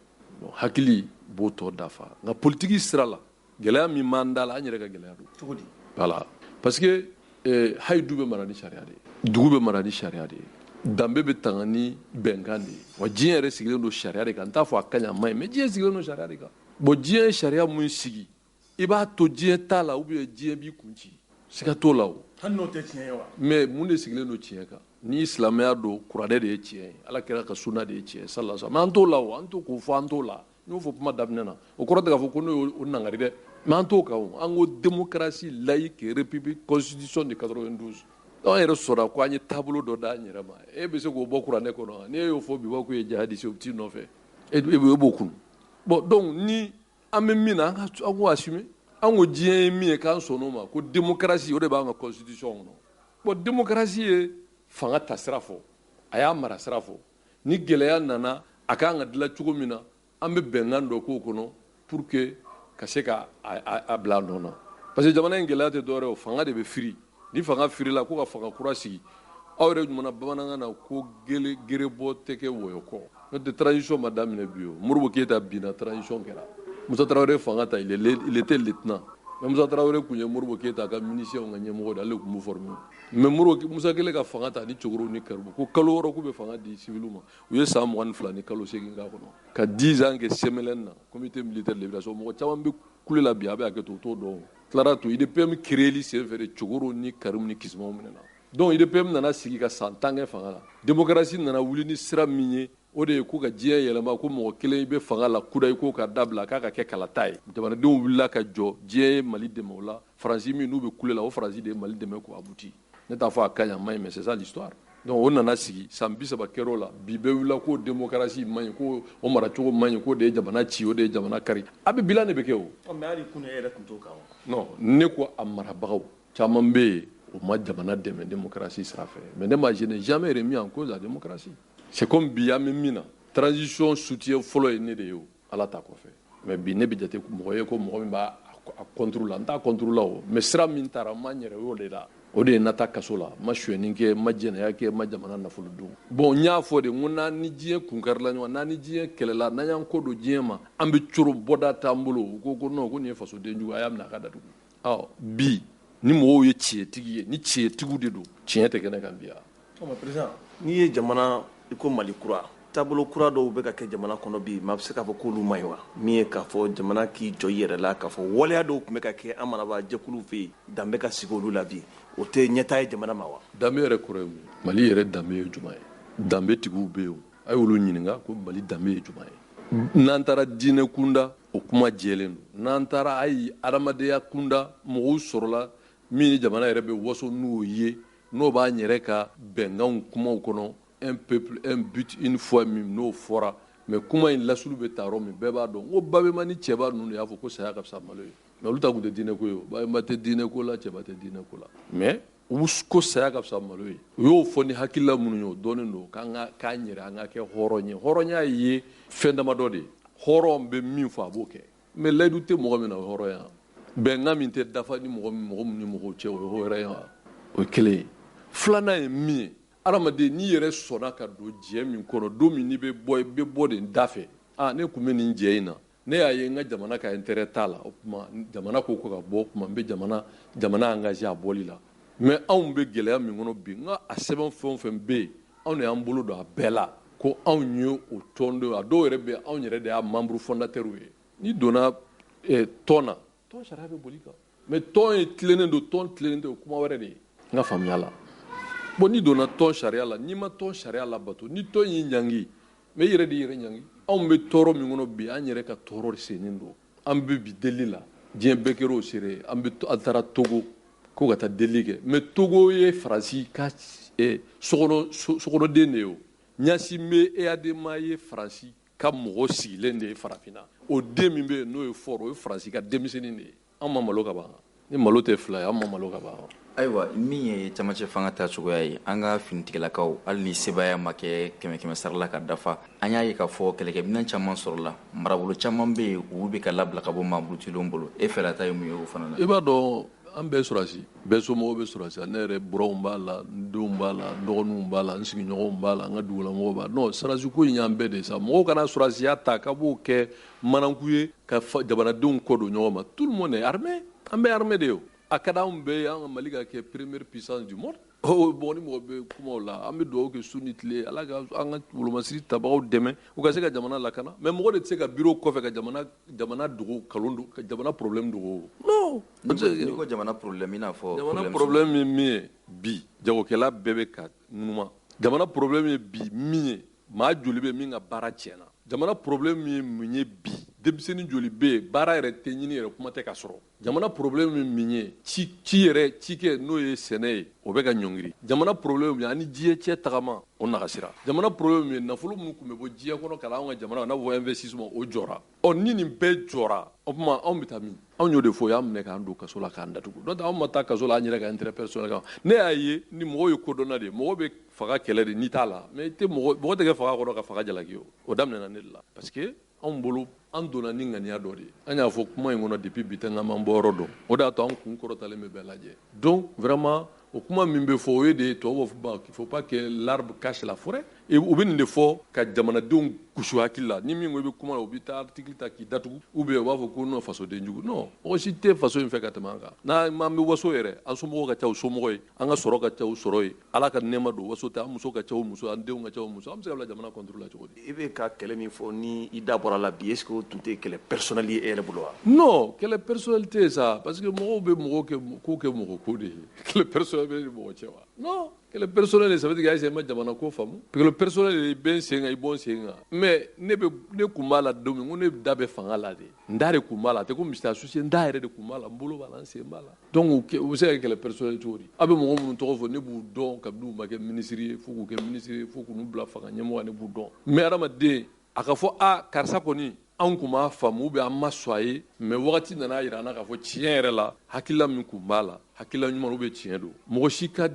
hakili b'o tɔ dafa nka politiki sira la gɛlɛya min b'an da la an yɛrɛ ka gɛlɛya don cogo di voilà parce que hayi du bɛ mara ni sariya de ye dugu bɛ mara ni sariya de ye danbe bɛ tanga ni bɛnkan de ye wa diɲɛ yɛrɛ sigilen don sariya de kan n t'a fɔ a ka ɲi a ma ɲi mais diɲɛ sigilen don sariya de kan bon diɲɛ ye sariya mun sigi i b'a to diɲɛ t'a la ou bien diɲɛ b'i kun ci siga t'o la o hali n'o tɛ tiɲɛ ye wa mais mun de sigilen don tiɲɛ kan ni silamɛya don kuranɛ de ye tiɲɛ ye ala kɛra ka sunna de ye tiɲɛ sallallahu alaihi wasallam mais an t'o la o an t'o k'o fɔ an t'o la n y'o fɔ kuma daminɛ na o kɔrɔ tɛ k'a fɔ ko n'o ye o nangari dɛ mais an t'o kan o an ko démocratie laïque république constitution de 92 an yɛrɛ sɔnna ko an ye taabolo dɔ d'an yɛrɛ ma e bɛ se k'o bɔ kuranɛ kɔnɔ n'i y'o fɔ bi b'a ko ye jihadiste o bɛ t'i nɔfɛ e b'o kunu bon donc ni an bɛ min na an k'o assumer an ko diɲɛ ye min ye k'an sɔnn'o ma ko démocratie o de b'an ka constitution kɔnɔ bon démocratie ye fanga ta sira fɔ a y'a mara sira fɔ ni gɛlɛya nana a kan ka dilan cogo min na an bɛ bɛnkan dɔ k'o kɔnɔ pour que ka se ka a bila a nɔ na parce que jamana in gɛlɛya tɛ dɔwɛrɛ o fanga de bɛ firi ni fanga firila ko ka fanga kura sigi aw yɛrɛ ɲumana bamanankan na ko gerebɔ tɛ kɛ wɔyɔ kɔ n'o tɛ transition ma daminɛ bi o Modibo Keyita binna transition kɛra Musa Tarawele fanga ta il était lieutenant mais Musa Tarawele kun ye Modibo Keyita ka minisiyɛnw ka ɲɛmɔgɔ de ale kun b'u former mais Musa kɛlen ka fanga ta ni Cogoro ni Karibu ko kalo wɔɔrɔ k'u bɛ fanga di civils ma u ye san 22 ni kalo 8 k'a kɔnɔ ka 10 ans kɛ CMLN na comité militaire de libération mɔgɔ caman bɛ kule la bi a bɛ hakɛ to o t'o dɔn tilara to IDPM créeli senfɛ de Cogoro ni Karimu ni Kismaw minɛna donc IDPM nana sigi ka san 10 kɛ fanga la démocratie nana wuli ni sira min ye o de ye ko ka diɲɛ yɛlɛma ko mɔgɔ kelen i bɛ fanga la kudayi ko ka dabila k'a ka kɛ kalata ye jamanadenw wulila ka jɔ diɲɛ ye Mali dɛmɛ o la Faransi min n'u bɛ kule la o Faransi de ye Mali dɛmɛ k'o abuti ne t'a fɔ a ka ɲi a ma ɲi mais c'est ça l'histoire donc o nana sigi san 30 kɛra o la bi bɛɛ wulila ko démocratie man ɲi ko o maracogo man ɲi ko de ye jamana ci o de ye jamana kari a bɛ bilan de bɛ kɛ o mais hali kunun e yɛrɛ tun t'o kan non ne ko a marabagaw caman bɛ yen o ma jamana dɛmɛ démocratie sira fɛ mais je n'ai jamais remis en cause la démocratie c'est comme bi an bɛ min na transition soutien fɔlɔ ye ne de ye o ala ta kɔfɛ mais bi ne bɛ jate mɔgɔ ye ko mɔgɔ min b'a contre la n t'a contre la o mais sira min taara n ma n yɛrɛ y'o de la o de ye nata kaso la ma suyɛni kɛ ma jɛnɛya kɛ ma jamana nafolo dun bon n y'a fɔ de n ko n'an ni diɲɛ kunkarila ɲɔgɔn n'an ni diɲɛ kɛlɛla n'an y'an ko don diɲɛ ma an bɛ coro bɔda t'an bolo u ko non ko nin ye fasoden jugu a y'a minɛ a ka datugu bi ni mɔgɔw ye tiɲɛtigi ye ni tiɲɛtigiw de don tiɲɛ tɛ kɛnɛ kan bi yan. mais président n'i ye jamana i ko Mali kura taabolo kura dɔw bɛ ka kɛ jamana kɔnɔ bi maa bɛ se k'a fɔ k'olu man ɲi wa min ye k'a fɔ jamana k'i jɔ i yɛrɛ la k'a fɔ waleya dɔw tun bɛ ka kɛ an marabaa jɛkuluw fɛ yen danbe ka sigi olu la bi o tɛ ɲɛtaa ye jamana ma wa. danbe yɛrɛ kɔrɔ ye mun ye Mali yɛrɛ danbe ye jumɛn ye danbe tigiw bɛ yen a y'olu ɲininka ko Mali danbe ye jumɛn ye n'an taara diinɛ kunda o kuma jɛlen don n'an taara ayi adamadenya kunda mɔgɔw sɔrɔla min ni jamana yɛrɛ bɛ waso n'o ye n'o b'an yɛrɛ ka bɛnkanw kumaw kɔnɔ un peuple un but une fois min n'o fɔra mais kuma in lasulu bɛ taa yɔrɔ min bɛɛ b'a dɔn n ko Babɛma ni cɛba ninnu de y'a fɔ ko saya ka fisa malo ye mais olu ta tun tɛ diinɛ ko ye o Babɛma tɛ diinɛ ko la cɛba tɛ diinɛ ko la mais u ko saya ka fisa malo ye u y'o fɔ ni hakilila minnu ye o dɔnnen don k'an yɛrɛ an ka kɛ hɔrɔn ye hɔrɔnya ye fɛn damadɔ de ye hɔrɔn bɛ min fɔ a b'o kɛ mais layidu tɛ mɔgɔ min na o ye hɔrɔnya bɛnkan min tɛ dafa ni mɔgɔ min ni mɔgɔw cɛ o ye hɔrɔnya o ye kelen ye filanan ye min ye adamaden n'i yɛrɛ sɔnna ka don jɛ min kɔnɔ don min n'i bɛ bɔ i bɛ bɔ de da fɛ ne tun bɛ nin jɛ in na ne y'a ye n ka jamana ka intérêt t'a la o tuma jamana ko ka bɔ o tuma n bɛ jamana engagé a bɔli la mais anw bɛ gɛlɛya min kɔnɔ bi n ka a sɛbɛn fɛn o fɛn bɛ yen anw de y'an bolo don a bɛɛ la ko anw ye o tɔnden a dɔw yɛrɛ bɛ anw yɛrɛ de y'a membre fondateur ye n'i donna tɔn na tɔn sariya bɛ boli kan mais tɔn ye tilennen don tɔn tilennen tɛ o kuma wɛrɛ de ye n ka faamuya la bon n'i donna tɔn sariya la n'i ma tɔn sariya labato ni tɔn y'i ɲangi mais i yɛrɛ de yɛrɛ ɲangi anw bɛ tɔɔrɔ min kɔnɔ bi an yɛrɛ ka tɔɔrɔ de sennen don an bɛ bi deli la diɲɛ bɛɛ kɛra o seere ye an taara Togo ko ka taa deli kɛ mais Togo ye Faransi ka sokɔnɔden de ye o ɲasin bɛ EADMA ye Faransi ka mɔgɔ sigilen de ye farafinna o den min bɛ yen n'o ye fɔr o ye Faransi ka denmisɛnnin de ye an ma malo ka ban ni malo tɛ fila ye an ma malo ka ban. Ayiwa min ye camancɛ fanga ta cogoya ye an ka finitigilakaw hali ni sebaya ma kɛ 100-100 sara la ka dafa an y'a ye k'a fɔ kɛlɛkɛminɛn caman sɔrɔla marabolo caman bɛ yen olu bɛ ka labila ka bɔ maaburutilenw bolo e fɛlata ye mun ye o fana na. I b'a dɔn an bɛɛ sɔrɔsi bɛɛ somɔgɔw bɛ sɔrɔsi ne yɛrɛ buraw b'a la n denw b'a la n dɔgɔninw b'a la n sigiɲɔgɔnw b'a la n ka dugulamɔgɔw b'a la non sɔrɔsi ko in y'an bɛɛ de sa mɔgɔw kana sɔrɔsiya ta ka b'o kɛ manaku ye ka jamanadenw kɔ don ɲɔgɔn ma tout le monde est armé an bɛɛ armé de ye o a ka d'anw bɛɛ ye an ka Mali ka kɛ première puissance du monde bon ni mɔgɔ bɛ kumaw la an bɛ dugawu kɛ su ni tile ala ka an ka wolomasiri tabagaw dɛmɛ u ka se ka jamana lakana mais mɔgɔ de tɛ se ka bureau kɔfɛ ka jamana dogo kalon do ka jamana problème dogo non n'i ko jamana problème i n'a fɔ jamana problème ye min ye bi jagokɛla bɛɛ bɛ ka ŋunuma jamana problème ye bi min ye maa joli bɛ min ka baara tiɲɛna jamana problème ye mun ye bi denmisɛnnin joli bɛ yen baara yɛrɛ tɛ ɲini yɛrɛ kuma tɛ ka sɔrɔ jamana problème ye min ye cikɛ n'o ye sɛnɛ ye o bɛ ka ɲɔngiri jamana problème ye ani diɲɛ cɛ tagama o nagasira jamana problème ye nafolo minnu tun bɛ bɔ diɲɛ kɔnɔ ka na anw ka jamana n'a fɔ investissement o jɔra ni nin bɛɛ jɔra o tuma anw bɛ taa min anw y'o de fɔ y'an minɛ k'an don kaso la k'an datugu n'o tɛ anw ma taa kaso la an yɛrɛ ka intérêt personnel kan ne y'a ye ni mɔgɔw ye kodɔnna de ye mɔgɔ bɛ faga kɛlɛ de n'i t'a la mais mɔgɔ tɛ kɛ faga kɔnɔ ka faga jalaki o daminɛna ne de la parce que anw bolo an donna ni ŋaniya dɔ de ye an y'a fɔ kuma in kɔnɔ depuis bi tɛ n ka m'an bɔ yɔrɔ dɔn o de y'a to an kun kɔrɔtalen bɛ bɛɛ lajɛ donc vraiment o kuma min bɛ fɔ o ye de ye tubabu b'a fɔ il faut pas que l'arbre cache la forêt u bɛ nin de fɔ ka jamanadenw gosi hakili la ni min ko i bɛ kuma la u bɛ taa article ta k'i datugu ou bien u b'a fɔ ko non fasoden jugu non mɔgɔ si tɛ faso in fɛ ka tɛmɛ an kan n'an bɛ waso yɛrɛ an somɔgɔw ka ca u somɔgɔ ye an ka sɔrɔ ka ca u sɔrɔ ye ala ka nɛɛma don waso tɛ an muso ka ca u muso an denw ka ca u muso an bɛ se ka bila jamana contrôle la cogo di. I bɛ ka kɛlɛ min fɔ ni i da bɔra la bi est ce que o tun tɛ kɛlɛ personnel ye e yɛrɛ bolo wa. non kɛlɛ personnel tɛ sa parce que mɔgɔw bɛ mɔgɔ ko kɛ mɔgɔ ko de ye kɛlɛ personnel bɛ ni mɔgɔ cɛ wa non kɛlɛ personnel ça veut dire que ma jamana ko faamu parce que le personnel i bɛ n sen kan i bɔ n sen kan mais ne kun b'a la don min ko ne da bɛ fanga la de n da de kun b'a la a tɛ ko misi associé n da yɛrɛ de kun b'a la n bolo b'a la n sen b'a la donc u bɛ se ka kɛlɛ personnel cogo di a bɛ mɔgɔ minnu tɔgɔ fɔ ne b'u dɔn kabini u ma kɛ ministre ye fo k'u kɛ ministre ye fo k'u bila fanga ɲɛmɔgɔ ne b'u dɔn mais adamaden a ka fɔ karisa kɔni anw kun b'a faamu ou bien an ma sɔn a ye mais wagati nana jira an na k'a fɔ tiɲɛ yɛrɛ la hakilila min kun b'a la hakilila ɲuman ou bien tiɲɛ don mɔgɔ si ka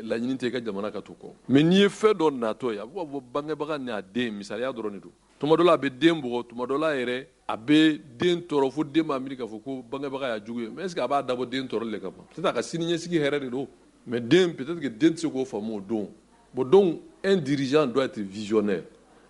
laɲini tɛ i ka jamana ka to kɔ mais n'i ye fɛn dɔ natɔ ye a bɛ fɔ bangebaga n'a den misaliya dɔrɔn de don tuma dɔ la a bɛ den bugɔ tuma dɔ la yɛrɛ a bɛ den tɔɔrɔ fo den b'a miiri k'a fɔ ko bangebaga y'a jugu ye mais est ce que a b'a dabɔ den tɔɔrɔli de kama peut-être a ka siniɲɛsigi hɛrɛ de don mais den peut-être que den tɛ se k'o faamu o don bon donc un dirigeant doit être visionnaire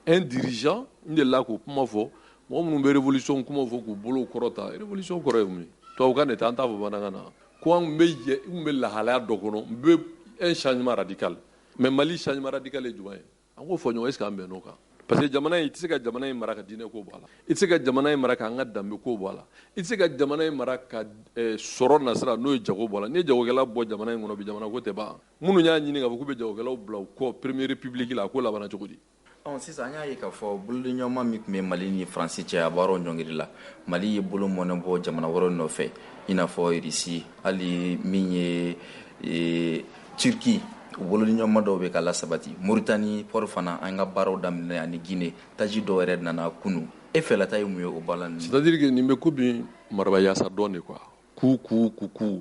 un dirigeant n delila k'o kuma fɔ mɔgɔ minnu bɛ révolution kuma fɔ k'u bolo kɔrɔta révolution kɔrɔ ye mun ye tubabukan de tɛ an t'a fɔ bamanankan na ko an kun bɛ lahalaya dɔ kɔnɔ n bɛ un changement radical mais Mali changement radical ye jumɛn ye an k'o fɔ ɲɔgɔn est ce que an bɛnn'o kan parce que jamana in i tɛ se ka jamana in mara ka diinɛ ko bɔ a la i tɛ se ka jamana in mara k'an ka danbe ko bɔ a la i tɛ se ka jamana in mara ka sɔrɔ nasira n'o ye jago bɔ a la n'i ye jagokɛla bɔ jamana in kɔnɔ bi jamana ko tɛ ban minnu y'a ɲini k'a fɔ k'u bɛ jagokɛlaw bila u kɔ première république la a ko labanna cogo di. sisan an y'a ye k'a fɔ bolodiɲɔgɔnma min tun bɛ Mali ni Faransi cɛ a b'aw ɲɔngiri la Mali ye bolo mɔnɛ bɔ jamana wɛrɛw nɔfɛ i n'a fɔ Russie hali min ye Turki u bolodiɲɔgɔnma dɔw bɛ ka lasabati Mauritanie port fana an ka baaraw daminɛ ani Guinée taji dɔw yɛrɛ nana kunu e fɛlata ye mun ye o baara ninnu. c'est à dire que nin bɛ ko bi maraba yaasa dɔn de quoi ku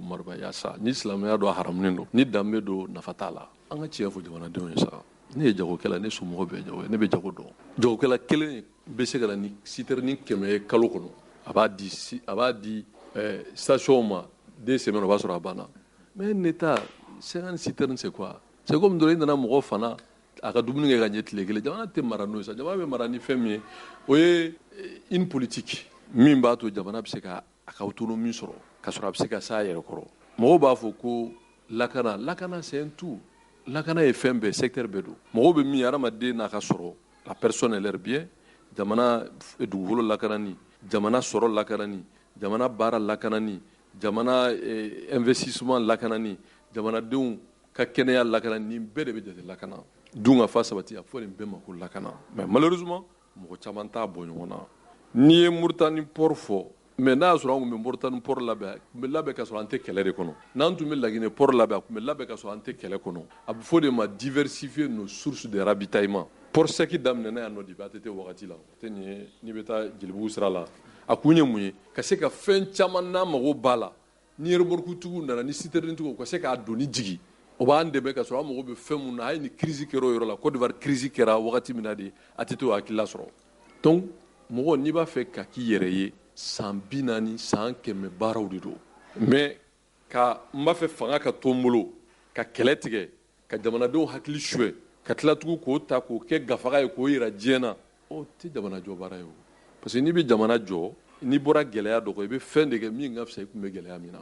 maraba yaasa ni silamɛya dɔ haramunen don ni danbe don nafa t'a la an ka tiɲɛ fɔ jamanadenw ye sa. ne ye jagokɛla ne somɔgɔw bɛ jago ne bɛ jago dɔn jagokɛla kelen bɛ se ka na ni citerne 100 ye kalo kɔnɔ a b'a di station ma 2 semaines o b'a sɔrɔ a banna mais ne ta 50 citerne c'est quoi c'est comme dɔrɔn i nana mɔgɔ fana a ka dumuni kɛ ka ɲɛ tile kelen jamana tɛ mara n'o ye sa jamana bɛ mara ni fɛn min ye o ye une politique min b'a to jamana bɛ se ka a ka autonomie sɔrɔ ka sɔrɔ a bɛ se ka s'a yɛrɛ kɔrɔ mɔgɔw b'a fɔ ko lakana c'est un tout lakana ye fɛn bɛɛ secteur bɛɛ don mɔgɔw bɛ min hadamaden n'a ka sɔrɔ la personne est leur bien jamana dugukolo lakanani jamana sɔrɔ lakanani jamana baara lakanani jamana investissement lakanani jamanadenw ka kɛnɛya lakanani nin bɛɛ de bɛ jate lakana dun ka fa sabati a fɔ nin bɛɛ ma ko lakana mais malheureusement mɔgɔ caman t'a bɔ ɲɔgɔn na n'i ye Mauritanie port fɔ mais n'a y'a sɔrɔ an tun bɛ Mauritanie port labɛn a tun bɛ labɛn ka sɔrɔ an tɛ kɛlɛ de kɔnɔ n'an tun bɛ Laginɛ port labɛn a tun bɛ labɛn ka sɔrɔ an tɛ kɛlɛ kɔnɔ a bɛ fɔ de ma diversifier nos sources de ravitaillement port sec daminɛna yan nɔ depuis ATT wagati la tɛ nin ye n'i bɛ taa Jelibugu sira la a kun ye mun ye ka se ka fɛn caman n'a mago b'a la ni remorquetigiw nana ni citernetigiw ka se k'a doni jigi o b'an dɛmɛ ka sɔrɔ an mago bɛ fɛn mun na a ye ni crise kɛra o yɔrɔ la Côte d'Ivoire crise kɛra wagati min na de ATT o hakilila sɔrɔ donc mɔgɔ n'i b'a fɛ ka k'i yɛrɛ ye san 40 san 100 baaraw de don mais ka n b'a fɛ fanga ka to n bolo ka kɛlɛ tigɛ ka jamanadenw hakili suɲɛ ka tila tugun k'o ta k'o kɛ gafaga ye k'o yira diɲɛ na o tɛ jamana jɔ baara ye o parce que n'i bɛ jamana jɔ n'i bɔra gɛlɛya dɔ kɔ i bɛ fɛn de kɛ min ka fisa i tun bɛ gɛlɛya min na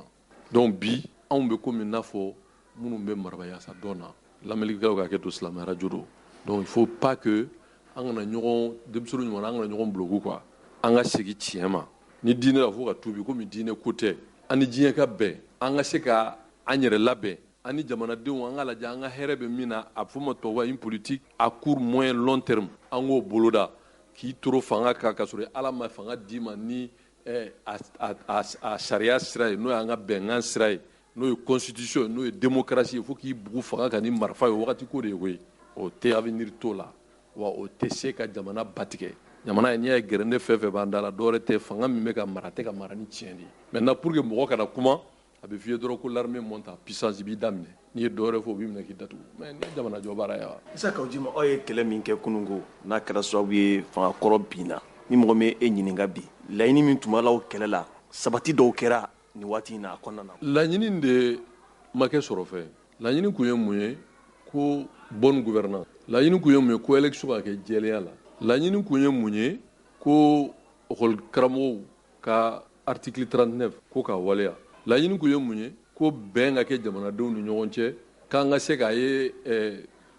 donc bi anw bɛ komi n'a fɔ minnu bɛ marabaya sa dɔn na lamɛnnikɛlaw ka hakɛ to silamɛ radio don donc il faut pas que an kana ɲɔgɔn denmisɛnninw ɲɔgɔn an kana ɲɔgɔn bloquer quoi an ka segin tiɲɛ ma ni diinɛ la fo ka tuubi komi diinɛ ko tɛ an ni diɲɛ ka bɛn an ka se ka an yɛrɛ labɛn an ni jamanadenw an ka lajɛ an ka hɛrɛ bɛ min na a bɛ fɔ ma tubabuwa une politique à court moyen long terme an k'o boloda k'i toro fanga kan ka sɔrɔ ala ma fanga d'i ma ni a sariya sira ye n'o y'an ka bɛnkan sira ye n'o ye constitution ye n'o ye démocratie ye fo k'i bugu fanga kan ni marifa ye wagati ko de ye koyi o tɛ avenir t'o la wa o tɛ se ka jamana batigɛ jamana ye n'i y'a ye gɛrɛndɛ fɛn fɛn b'an da la dɔwɛrɛ tɛ fanga min bɛ ka mara tɛ ka mara ni tiɲɛ de ye maintenant pour que mɔgɔ kana kuma a bɛ f'i ye dɔrɔn ko l'armée monte en puissance i b'i daminɛ n'i ye dɔwɛrɛ fɔ o b'i minɛ k'i datugu mais ni jamana jɔ baara ye wa. Isa Kawujima aw ye kɛlɛ min kɛ kununko n'a kɛra sababu ye fanga kɔrɔ binna ni mɔgɔ min e ɲininka bi laɲini min tun b'a la o kɛlɛ la sabati dɔw kɛra nin waati in na a kɔnɔna na. laɲini de ma kɛ sɔrɔ fɛ laɲini kun ye mun ye ko bonne gouvernance laɲini kun ye mun ye ko élection ka kɛ jɛlenya la laɲini kun ye mun ye ko école karamɔgɔw ka article 39 ko ka waleya laɲini kun ye mun ye ko bɛn ka kɛ jamanadenw ni ɲɔgɔn cɛ k'an ka se k'a ye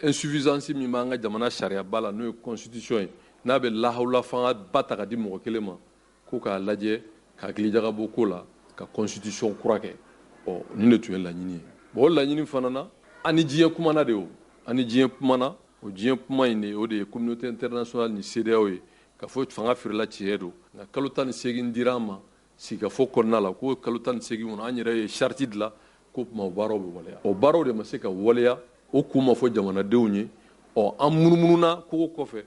insuffisance min b'an ka jamana sariyaba la n'o ye constitution ye n'a bɛ lahawla fanga ba ta ka di mɔgɔ kelen ma ko k'a lajɛ ka hakilijakabɔ ko la ka constitution kura kɛ nin de tun ye laɲini ye bon o laɲini fana na an ni diɲɛ kumana de o an ni diɲɛ kumana o diɲɛ kuma in de o de ye communauté internationale ni CEDEAO ye ka fɔ fanga firila tiɲɛ don nka kalo 18 dira an ma sigikafɔ kɔnɔna la ko kalo 18 kɔnɔ an yɛrɛ ye charte dilan ko tuma o baaraw bɛ waleya o baaraw de ma se ka waleya o kun ma fɔ jamanadenw ye an munumununa kogo kɔfɛ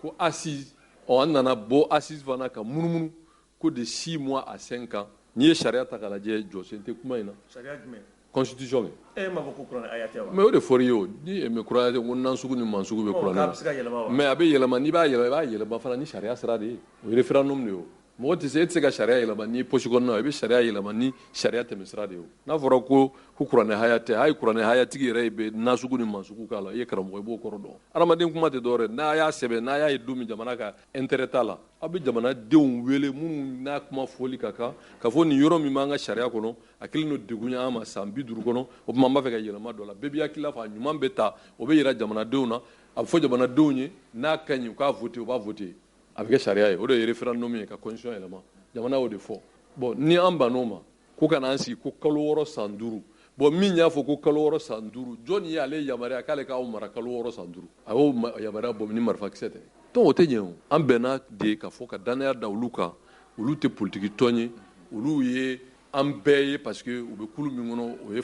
ko assise an nana bɔ assise fana ka munumunu ko de 6 mois à 5 ans n'i ye sariya ta k'a lajɛ jɔsen tɛ kuma in na sariya jumɛn constitution ye m'a fɔ ko kuranɛ aya tɛ wa mais o de fɔra i ye o ni mɛ kuranɛ tɛ ko nansugu ni mansugu bɛ kuranɛ na mais a bɛ yɛlɛma n'i b'a yɛlɛma i b'a yɛlɛma fana ni sariya sira de ye o ye référendum de ye o mɔgɔ tɛ se e tɛ se ka sariya yɛlɛma ni poche kɔnɔna i bɛ sariya yɛlɛma ni sariya tɛmɛsira de ye o n'a fɔra ko kuranɛ haya tɛ hali kuranɛ hayatigi yɛrɛ bɛ nasugu ni mansugu k'a la i ye karamɔgɔ i b'o kɔrɔ dɔn adamaden kuma tɛ dɔwɛrɛ n'a y'a sɛbɛn n'a y'a ye don min jamana ka intérêt t'a la aw bɛ jamanadenw wele minnu n'a kuma fɔli ka kan ka fɔ nin yɔrɔ min b'an ka sariya kɔnɔ a kɛlen don degun ye an ma san 50 kɔnɔ o tuma an b'a fɛ ka yɛlɛma dɔ la bɛɛ b'i hakili la fɔ a ɲuman bɛ ta o bɛ yira jamanadenw na a bɛ fɔ jamanadenw ye n'a ka ɲi u k'a voter u b'a voter a bɛ kɛ sariya ye o de ye référendum ye ka constitution yɛlɛma jamana y'o de fɔ bon ni an bann'o ma ko ka n'an sigi ko kalo 6 san 5 bon min y'a fɔ ko kalo 6 san 5 jɔn y'ale yamaruya k'ale k'aw mara kalo 6 san 5 a y'o yamaruya bɔ ni marifakisɛ tɛ donc o tɛ ɲɛ o an bɛnna de ka fɔ ka danaya da olu kan olu tɛ politiki tɔn ye olu ye an bɛɛ ye parce que u bɛ kulu min kɔnɔ o ye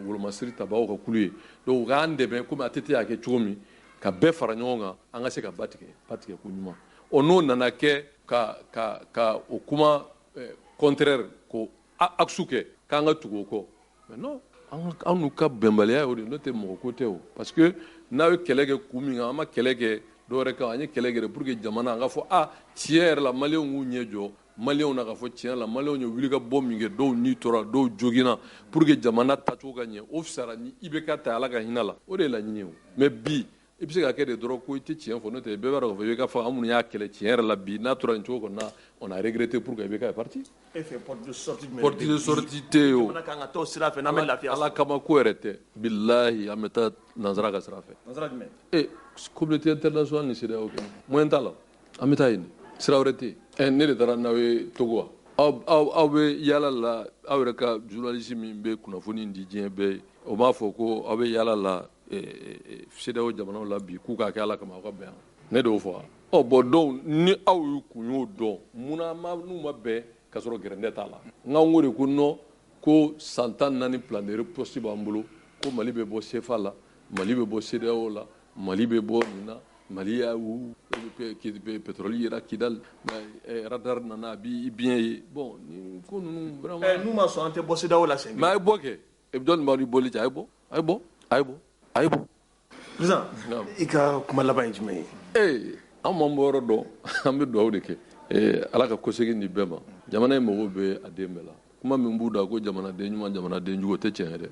wolomasiri tabagaw ka kulu ye donc u k'an dɛmɛ komi a tɛ y'a kɛ cogo min ka bɛɛ fara ɲɔgɔn kan an ka se ka ba tigɛ ko ɲuman n'o nana kɛ ka o kuma contraire ko aksu kɛ k'an ka tugu o kɔ mais non an n'u ka bɛnbaliya o de n'o tɛ mɔgɔ ko tɛ o parce que n'a ye kɛlɛ kɛ kun min kan an ma kɛlɛ kɛ dɔwɛrɛ kan an ye kɛlɛ kɛ pour que jamana an ka fɔ tiɲɛ yɛrɛ la maliyɛnw k'u ɲɛ jɔ maliyɛnw na ka fɔ tiɲɛ la maliyɛnw ye wuli ka bɔ min kɛ dɔw ni tora dɔw joginna pour que jamana tacogo ka ɲɛ o fisara ni IBK ta ala ka hinɛ la o de ye laɲini ye o mais bi i bɛ se ka kɛ de dɔrɔn ko i tɛ tiɲɛ fɔ n'o tɛ bɛɛ b'a dɔn k'a fɔ i bɛ ka fɔ an minnu y'a kɛlɛ tiɲɛ yɛrɛ la bi n'a tora nin cogo kɔnɔ on a regretté pour que IBK est parti. E fɛ porte de sortie jumɛn? Porte de sortie tɛ yen o. Jamana kan ka taa o sira fɛ n'an bɛ lafiya. Ala kama ko yɛrɛ tɛ bilahi an bɛ taa nanzara ka sira fɛ. Nanzara jumɛn? Communauté internationale ni CEDEAO kɛ moyen t'a la an bɛ taa yen sira wɛrɛ tɛ yen. Ne de taara n'aw ye Togo wa? Aw bɛ yaala la aw yɛrɛ ka journaliste min bɛ kunnafoni di diɲɛ bɛɛ ye o b'a fɔ ko aw bɛ yaala la CEDEAO jamanaw la bi k'u k'a kɛ Ala kama aw ka bɛn yan. Ne de y'o fɔ wa? Bon donc ni aw y'u kun y'o dɔn munna n'u ma bɛn ka sɔrɔ gɛrɛndɛ t'a la. N ko de ko non ko san 14 plan de riposte b'an bolo ko Mali bɛ bɔ CFA la Mali bɛ bɔ CEDEAO la Mali bɛ bɔ nin na Mali y'a pétrole yera Kidal radar nana a bi bien ye bon ni ko ninnu vraiment n'u ma sɔn an tɛ bɔ CEDEAO la sen mais a ye bɔ kɛ e bɛ dɔn nin b'aw ni bɔli cɛ a ye bɔ. Président i ka kuma laban ye jumɛn ye? An m'an bɔ yɔrɔ dɔn an bɛ dugawu de kɛ Ala ka kosegin di bɛɛ ma jamana in mago bɛ a den bɛɛ la kuma min b'u da ko jamanaden ɲuman jamanaden jugu o tɛ tiɲɛ ye dɛ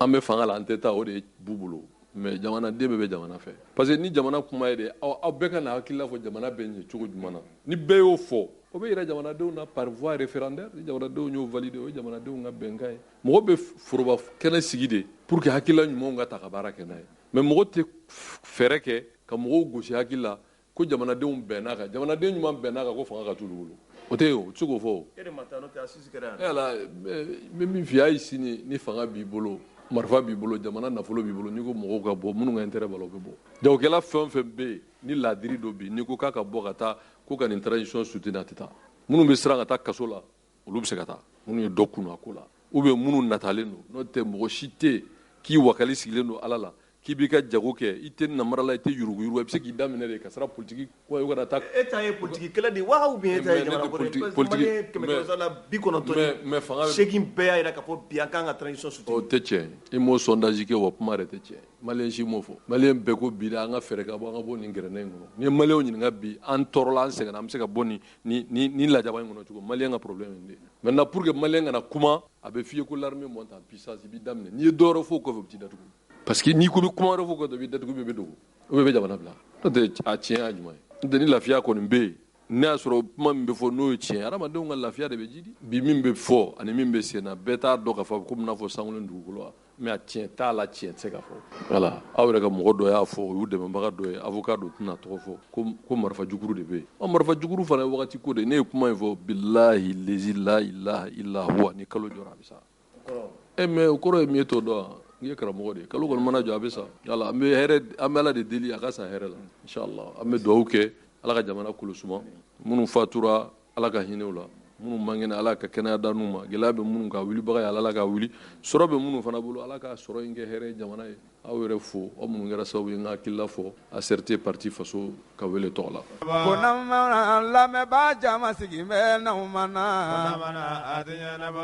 an bɛ fanga la an tɛ taa o de b'u bolo mais jamanaden bɛɛ bɛ jamana fɛ parce que ni jamana kuma ye de aw bɛɛ ka na hakili la fɔ jamana bɛ ɲɛ cogo jumɛn na ni bɛɛ y'o fɔ o bɛ yɛrɛ jamanadenw na par voie référendaire ni jamanadenw y'o valider o ye jamanadenw ka bɛnkan ye mɔgɔ bɛ foroba kɛnɛ sigi de pour que hakilila ɲumanw ka ta ka baara kɛ n'a ye mais mɔgɔ tɛ fɛɛrɛ kɛ ka mɔgɔw gosi hakili la ko jamanadenw bɛnn'a kan jamanaden ɲuman bɛnn'a kan ko fanga ka t'olu bolo o tɛ yen o tɛ se k'o fɔ o. E de ma taa n'o tɛ Asisi kɛra yan. Yala n bɛ min f'i ye hali sini ni fanga b'i bolo marifa b'i bolo jamana nafolo b'i bolo n'i ko mɔgɔw ka bɔ minnu ka intérêt b'a la o bɛ bɔ jagokɛla fɛn o fɛn bɛ yen ni laadiri dɔ bɛ yen n'i ko k'a ka bɔ ka taa ko ka nin transition soutenir a tɛ taa minnu bɛ siran ka taa kaso la olu bɛ se ka taa minnu ye dɔ kunu a ko la ou bien minnu natalen don n'o tɛ mɔgɔ si tɛ yen k'i wakali sigilen don Ala la k'i b'i ka jago kɛ i tɛ namara la i tɛ yuruguyurugu i bɛ se k'i daminɛ de ka sira politique ko i kana taa. E ta ye politique kɛlɛ de wa ou bien e ta ye jamana ko de politique kɛmɛ la 90 mais fanga 8 bɛɛ y'a jira k'a fɔ bi an kan ka transition soutenir. O tɛ tiɲɛ i m'o sondage kɛ wa kuma yɛrɛ tɛ tiɲɛ maliyɛn si m'o fɔ maliyɛn bɛɛ ko bi an ka fɛɛrɛ ka bɔ an ka bɔ nin gɛrɛnɛ in kɔnɔ ni ye maliyɛnw ɲininka bi an tɔɔrɔla an sɛgɛnna an bɛ se ka bɔ nin lajaba in kɔnɔ cogo maliyɛn ka problème ye nin de ye maintenant pour que maliyɛn kana kuma a bɛ f'i ye ko l'armée monte en puissance i b'i daminɛ n'i ye dɔ wɛrɛ fɔ o kɔfɛ u bɛ t'i datugu parce que n'i ko bɛ kuma wɛrɛ fɔ o kɔfɛ i b'i datugu bɛ dogo ou bien i bɛ jamana bila n'o tɛ a tiɲɛ y'a ɲuman ye n'o tɛ ni lafiya kɔni bɛ yen n'a y'a sɔrɔ kuma min bɛ fɔ n'o ye tiɲɛ hadamadenw ka lafiya de bɛ jidi bi min bɛ fɔ ani min bɛ sen na bɛɛ t'a dɔn k'a fɔ komi n'a fɔ sanwó-olé dugukolo wa mais a tiɲɛ t'a la tiɲɛ tɛ se ka fɔ voilà aw yɛrɛ ka mɔgɔ dɔ y'a fɔ o y'u dɛmɛbaga dɔ ye avocat dɔ tɛna tɔgɔ fɔ ko marifa juguru de bɛ yen marifa juguru fana ye wagati ko de ne ye kuma in fɔ bilahi lezi la ilaha illa huwa ni kalo jɔra a bɛ sa mais o kɔrɔ ye min ye t'o dɔn n ye karamɔgɔ de ye kalo kɔni mana jɔ a bɛ sa yala an bɛ Ala de deli a ka sa hɛrɛ la inshallah an bɛ dugawu kɛ Ala ka jamana kolo suma minnu fatura Ala ka hinɛw la minnu man kɛnɛ Ala ka kɛnɛya da n'u ma gɛlɛya bɛ minnu ka wilibaga ye Ala ka wuli sɔrɔ bɛ minnu fana bolo Ala ka sɔrɔ in kɛ hɛrɛ ye jamana ye aw yɛrɛ fo aw minnu kɛra sababu ye n ka hakilila fɔ ACRT parti faso ka wele tɔgɔ la. ko n'an lamɛnbaa jama sigi bɛ n'aw ma na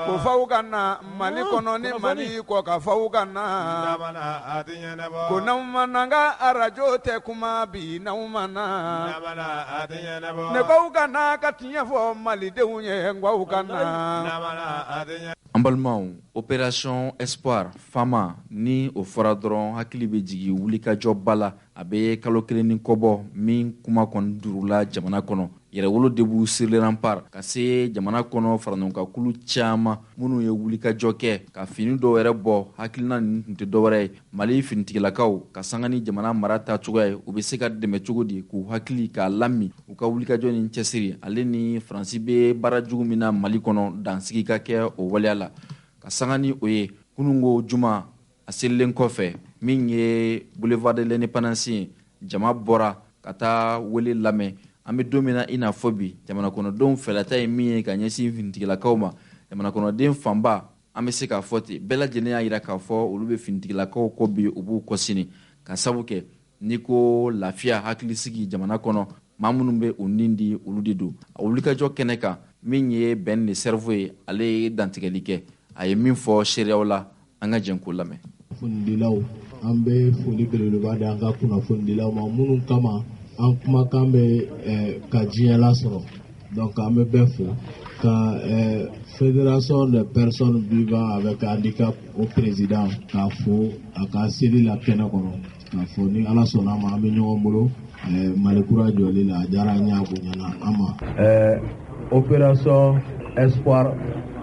ko faw ka na Mali kɔnɔ ni Mali kɔ ka faw ka na ko n'aw ma na n ka arajo tɛ kuma bi n'aw ma na ne k'aw ka na ka tiɲɛ fɔ malidenw ye n k'aw ka na. An balimaw opération espoir fama ni o fɔra dɔrɔn hakili bɛ jigin wulikajɔba la a bɛ kalo kelen ni kɔbɔ min kuma kɔni durula jamana kɔnɔ yɛrɛwolo de b'u sirilen par ka se jamana kɔnɔ faraɲɔgɔnkakulu caman minnu ye wulikajɔ kɛ ka fini dɔw yɛrɛ bɔ hakilina nin tun tɛ dɔwɛrɛ ye Mali finitigilakaw ka sanga ni jamana mara ta cogoya ye u bɛ se ka dɛmɛ cogo di k'u hakili k'a lami u ka wulikajɔ ni cɛsiri ale ni Faransi bɛ baara jugu min na Mali kɔnɔ dansigi ka kɛ o waleya la ka sanga ni o ye kunungo juma a selilen kɔfɛ min ye boulevard de l'indépendance ye jama bɔra ka taa wele lamɛn an bɛ don min na i n'a fɔ bi jamana kɔnɔdenw fɛlata ye min ye ka ɲɛsin finitigilakaw ma jamana kɔnɔden fanba an bɛ se k'a fɔ ten bɛɛ lajɛlen y'a jira k'a fɔ olu bɛ finitigilakaw kɔ bi u b'u kɔ sini ka sabu kɛ n'i ko lafiya hakilisigi jamana kɔnɔ maa minnu bɛ u nin di olu de don a wulikajɔ kɛnɛ kan min ye bɛn de cerveau ye ale ye dantigɛli kɛ a ye min fɔ seereyaw la an ka jɛn k'o lamɛn. kunnafonidilaw an bɛ foli belebeleba di an ka kunnafonidilaw ma minnu kama an kumakan bɛ ka diɲɛ lasɔrɔ donc an bɛ bɛɛ fo ka fédération des personnes vivant avec handicap au président k'a fo a ka seli la kɛnɛ kɔnɔ k'a fɔ ni ala sɔnna ma an bɛ ɲɔgɔn bolo malikura jɔli la a diyara an y'a bonyana an ma. Opération Espoir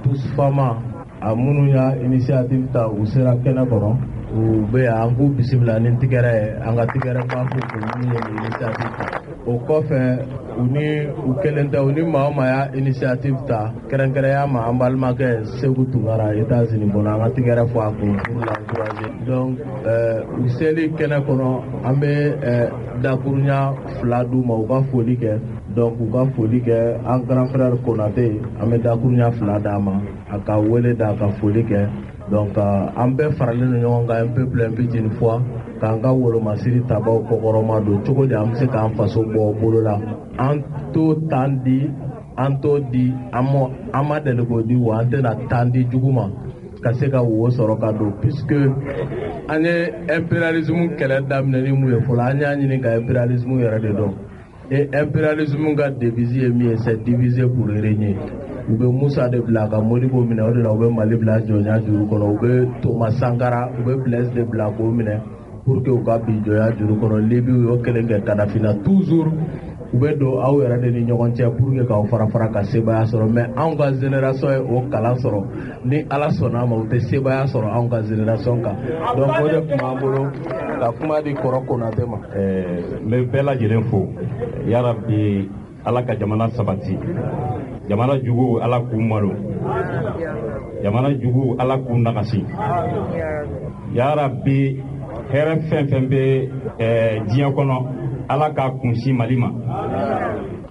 tous Fama a minnu y'a initiative ta u sera kɛnɛ kɔnɔ u bɛ yan an k'u bisimila ni tigɛrɛ ye an ka tigɛrɛ b'a fɔ ko minnu ye initiative ta o kɔfɛ u kelen tɛ u ni maa o maa y'a initiative ta kɛrɛnkɛrɛnya ma an balimakɛ Segu Tunkara États-Unis kɔnɔ an ka tigɛrɛ fɔ a kun pour l'encourager donc u seli kɛnɛ kɔnɔ an bɛ dakuruɲa 2 d'u ma u ka foli kɛ donc u ka foli kɛ an grand frère Konate an bɛ dakuruɲa 2 d'a ma a ka wele da ka foli kɛ donc an bɛɛ faralen don ɲɔgɔn kan un peuple un petit une fois k'an ka wolomasiri tabaw kɔkɔrɔma don cogo di an bɛ se k'an faso bɔ bolo la an to tan di an to di an ma deli k'o di wa an tɛna tan di jugu ma ka se ka wo sɔrɔ ka don puisque an ye impérialisme kɛlɛ daminɛ ni mun ye fɔlɔ an y'a ɲini ka impérialisme yɛrɛ de dɔn et impérialisme ka devise ye min ye c'est diviser pour régner u bɛ Musa de bila ka Modibo minɛ o de la u bɛ Mali bila jɔnya juru kɔnɔ u bɛ Thomas Sankara u bɛ Blaise de bila k'o minɛ pour que u ka bi jɔnya juru kɔnɔ Libi u y'o kelen kɛ Kadhafi la toujours u bɛ don aw yɛrɛ de ni ɲɔgɔn cɛ pour que k'aw fara fara ka sebaya sɔrɔ mais anw ka génération ye o kalan sɔrɔ ni Ala sɔnna a ma u tɛ sebaya sɔrɔ anw ka génération kan donc o de tun b'an bolo ka kuma di Kɔrɔ Konate ma. N bɛ bɛɛ lajɛlen fo yarabi Ala ka jamana sabati jamana jugu Ala k'u malo jamana jugu Ala k'u nagasi yarabi hɛrɛ fɛn fɛn bɛ diɲɛ kɔnɔ Ala k'a kunsi Mali ma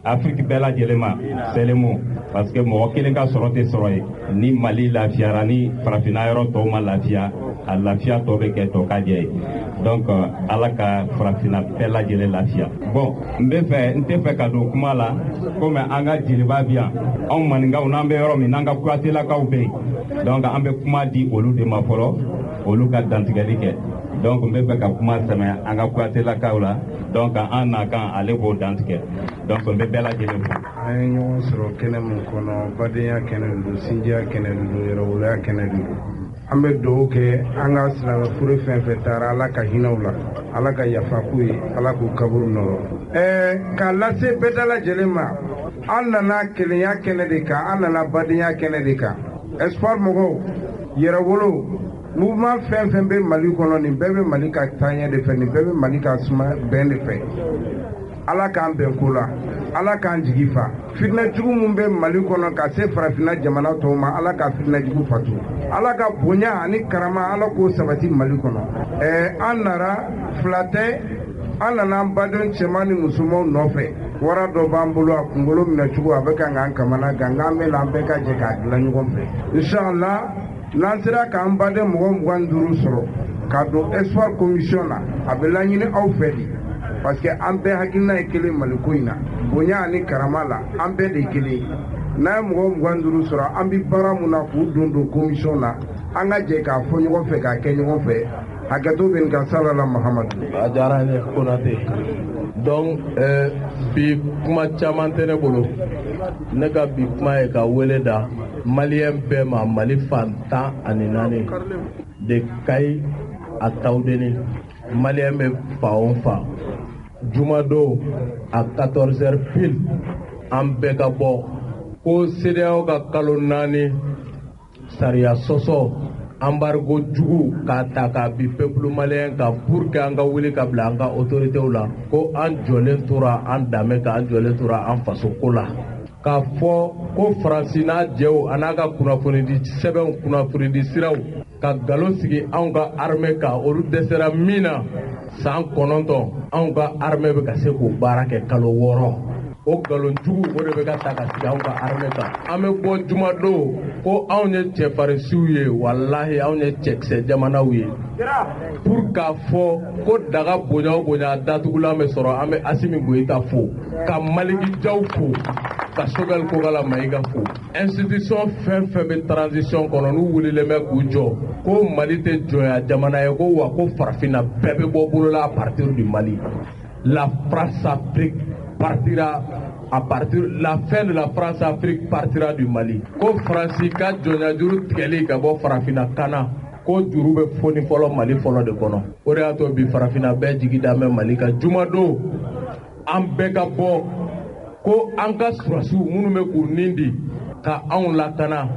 Afrique bɛɛ lajɛlen ma sɛlemu parce que mɔgɔ kelen ka sɔrɔ tɛ sɔrɔ ye ni Mali lafiyara ni farafinna yɔrɔ tɔw ma lafiya a lafiya tɔ bɛ kɛ tɔ ka jɛ ye donc Ala ka farafinna bɛɛ lajɛlen lafiya. Bon n tɛ fɛ ka don kuma la komi an ka jeliba bi yan anw maninkaw n'an bɛ yɔrɔ min n'an ka kuyatelakaw bɛ yen donc an bɛ kuma di olu de ma fɔlɔ olu ka dantigɛli kɛ donc n bɛ fɛ ka kuma sɛmɛ an ka kuyatelakaw la donc an na kan ale b'o dantigɛ donc n bɛ bɛɛ lajɛlen fo. An ye ɲɔgɔn sɔrɔ kɛnɛ min kɔnɔ badenya kɛnɛ don sinjiya kɛnɛ don yɛrɛwoloya kɛnɛ don an bɛ dugawu kɛ an ka silamɛ furu fɛn fɛn taara Ala ka hinɛw la Ala ka yafa k'u ye Ala k'u kaburu nɔrɔ k'a lase bɛɛ lajɛlen ma an nana kelenya kɛnɛ de kan an nana badenya kɛnɛ de kan espoir mɔgɔw yɛrɛwolo mouvement fɛn fɛn bɛ Mali kɔnɔ nin bɛɛ bɛ Mali ka taaɲɛ de fɛ nin bɛɛ bɛ Mali ka suma bɛn de fɛ Ala k'an bɛn ko la Ala k'an jigi fa fitinɛjugu min bɛ Mali kɔnɔ ka se farafinna jamana tɔw ma Ala ka fitinɛjugu fatu Ala ka bonya ani karama Ala k'o sabati Mali kɔnɔ an nara fila tɛ an nana an baden cɛman ni musomanw nɔfɛ wara dɔ b'an bolo a kunkolo minɛ cogo a bɛ ka k'an kamana gan n'an bɛ an bɛɛ ka jɛ k'a dilan ɲɔgɔn fɛ inshallah n'an sera k'an baden mɔgɔ 25 sɔrɔ ka don espoir commission na a bɛ laɲini aw fɛ de parce que an bɛɛ hakilina ye kelen Maliko in na bonya ani karama la an bɛɛ de kelen n'a ye mɔgɔ 25 sɔrɔ an bɛ baara mun na k'u don commission na an ka jɛ k'a fɔ ɲɔgɔn fɛ k'a kɛ ɲɔgɔn fɛ hakɛto bɛ nin kan salala Mahamadu. A diyara n ye Konate donc bi kuma caman tɛ ne bolo ne ka bi kuma ye ka wele da maliyɛn bɛɛ ma Mali fan 14 de Kayi a Tawudeni maliyɛn bɛ fa o fa jumadon a 14h pile an bɛɛ ka bɔ ko CEDEAO ka kalo 4 sariya sɔsɔ embargo jugu k'a ta k'a bi peuple malien kan pour que an ka wuli ka bila an ka autoritéw la ko an jɔlen tora an danbe kan an jɔlen tora an faso ko la k'a fɔ ko Faransi n'a jɛw a n'a ka kunnafonidi sɛbɛnw kunnafonidi siraw ka galon sigi anw ka armée kan olu dɛsɛra min na san 9 anw ka armée bɛ ka se k'o baara kɛ kalo 6 o galon jugu o de bɛ ka ta ka sigi anw ka armée kan an bɛ bɔ jumadon ko anw ye cɛfarisiw ye walahi anw ye cɛkisɛ jamanaw ye pour k'a fɔ ko daga bonya o bonya datugulan bɛ sɔrɔ an bɛ Asimi Goyita fo ka Maliki Jaw fo ka Choguel Kogala Mayiga fo institution fɛn fɛn bɛ transition kɔnɔ n'u wulilen bɛ k'u jɔ ko Mali tɛ jɔnya jamana ye ko wa ko farafinna bɛɛ bɛ bɔ bolola à partir du Mali la France-Afrique partira à partir la fin de la France-Afrique partira du Mali ko Faransi ka jɔnya juru tigɛli ka bɔ farafinna kana ko juru bɛ foni fɔlɔ Mali fɔlɔ de kɔnɔ o de y'a to bi farafinna bɛɛ jigi da mɛ Mali kan jumadon an bɛɛ ka bɔ ko an ka surasiw minnu bɛ k'u nin di ka anw lakana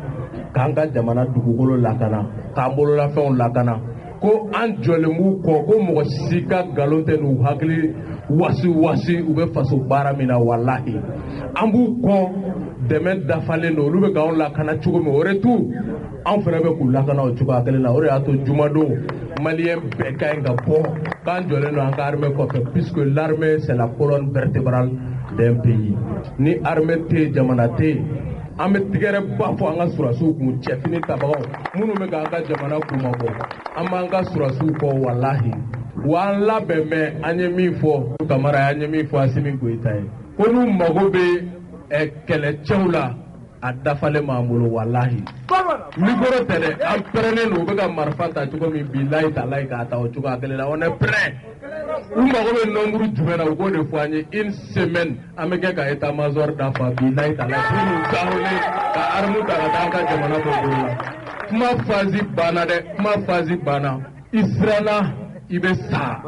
k'an ka jamana dugukolo lakana k'an bololafɛnw lakana ko an jɔlen b'u kɔ ko mɔgɔ si ka nkalon tɛ n'u hakili wasi u bɛ faso baara min na walahi an b'u kɔ dɛmɛ dafalen don olu bɛ k'anw lakana cogo min o de tu anw fana bɛ k'u lakana o cogoya kelen na o de y'a to jumadon maliyɛn bɛɛ ka ɲi ka bɔ k'an jɔlen don an ka armée kɔfɛ puisque l'armée c'est la colonne vertébrale d'un pays ni armée tɛ yen jamana tɛ yen an bɛ tigɛrɛ ba fɔ an ka surasiw kun cɛfini tabagaw minnu bɛ k'an ka jamana kumabɔ an b'an ka surasiw kɔ walahi wa an labɛn mɛn an ye min fɔ Kamara an ye min fɔ Asimi Goyita ye ko n'u mago bɛ kɛlɛcɛw la a dafalen b'an bolo walahi micro tɛ dɛ an pɛrɛnnen don u bɛ ka marifa ta cogo min bilahi talahi k'a ta o cogoya kelen na on est prêt u mago bɛ nombre jumɛn na u k'o de fɔ an ye une semaine an bɛ kɛ ka état major dafa bilahi talahi pour nous enrôler ka arme ta ka taa an ka jamana bɔ bolo la kuma phase banna dɛ kuma phase banna i siranna i bɛ sa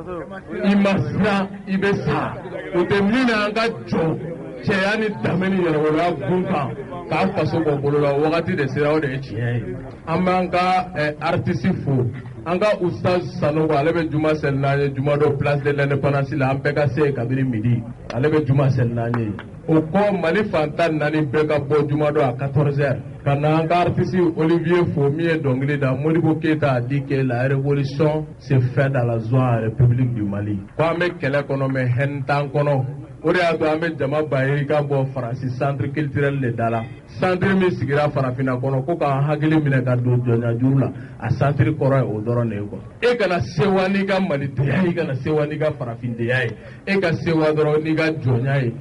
i ma siran i bɛ sa o tɛ min na an ka jɔ cɛya ni danbe ni yɛrɛwoloya gun kan k'an faso bɔ bolo la wagati de sera o de ye tiɲɛ ye an b'an ka artiste fo an ka Ustaz Sanogo ale bɛ juma seli n'an ye jumadon place de l'indépendance la an bɛɛ ka se kabini midi ale bɛ juma seli n'an ye o kɔ Mali fan 14 bɛɛ ka bɔ jumadon à 14h ka na an ka artiste Olivier fo min ye dɔnkili da Modibo Keita a dit que la révolution s'est faite dans la zone en République du Mali ko an bɛ kɛlɛ kɔnɔ mais hɛn t'an kɔnɔ o de y'a to an bɛ jama bayi ka bɔ Faransi centre culturel de da la centre min sigira farafinna kɔnɔ ko k'an hakili minɛ ka don jɔnya juru la a centre kɔrɔ ye o dɔrɔn de ye quoi e kana sewa n'i ka malidenya ye i kana sewa n'i ka farafindenya ye e ka sewa dɔrɔn n'i ka jɔnya ye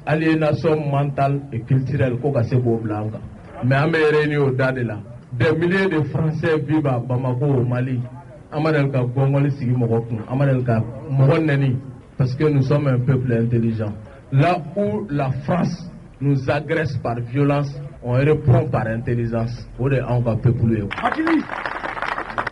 aliénation mentale et culturelle ko ka se k'o bila an kan mais an bɛ réunir o da de la des milliers de Français vivent à Bamako au Mali an ma deli ka gɔngɔli sigi mɔgɔ kun an ma deli ka mɔgɔ nɛni parce que nous sommes un peuple intelligent. Là où la France nous agresse par violence, on répond par intelligence. O de anw ka peuple ye.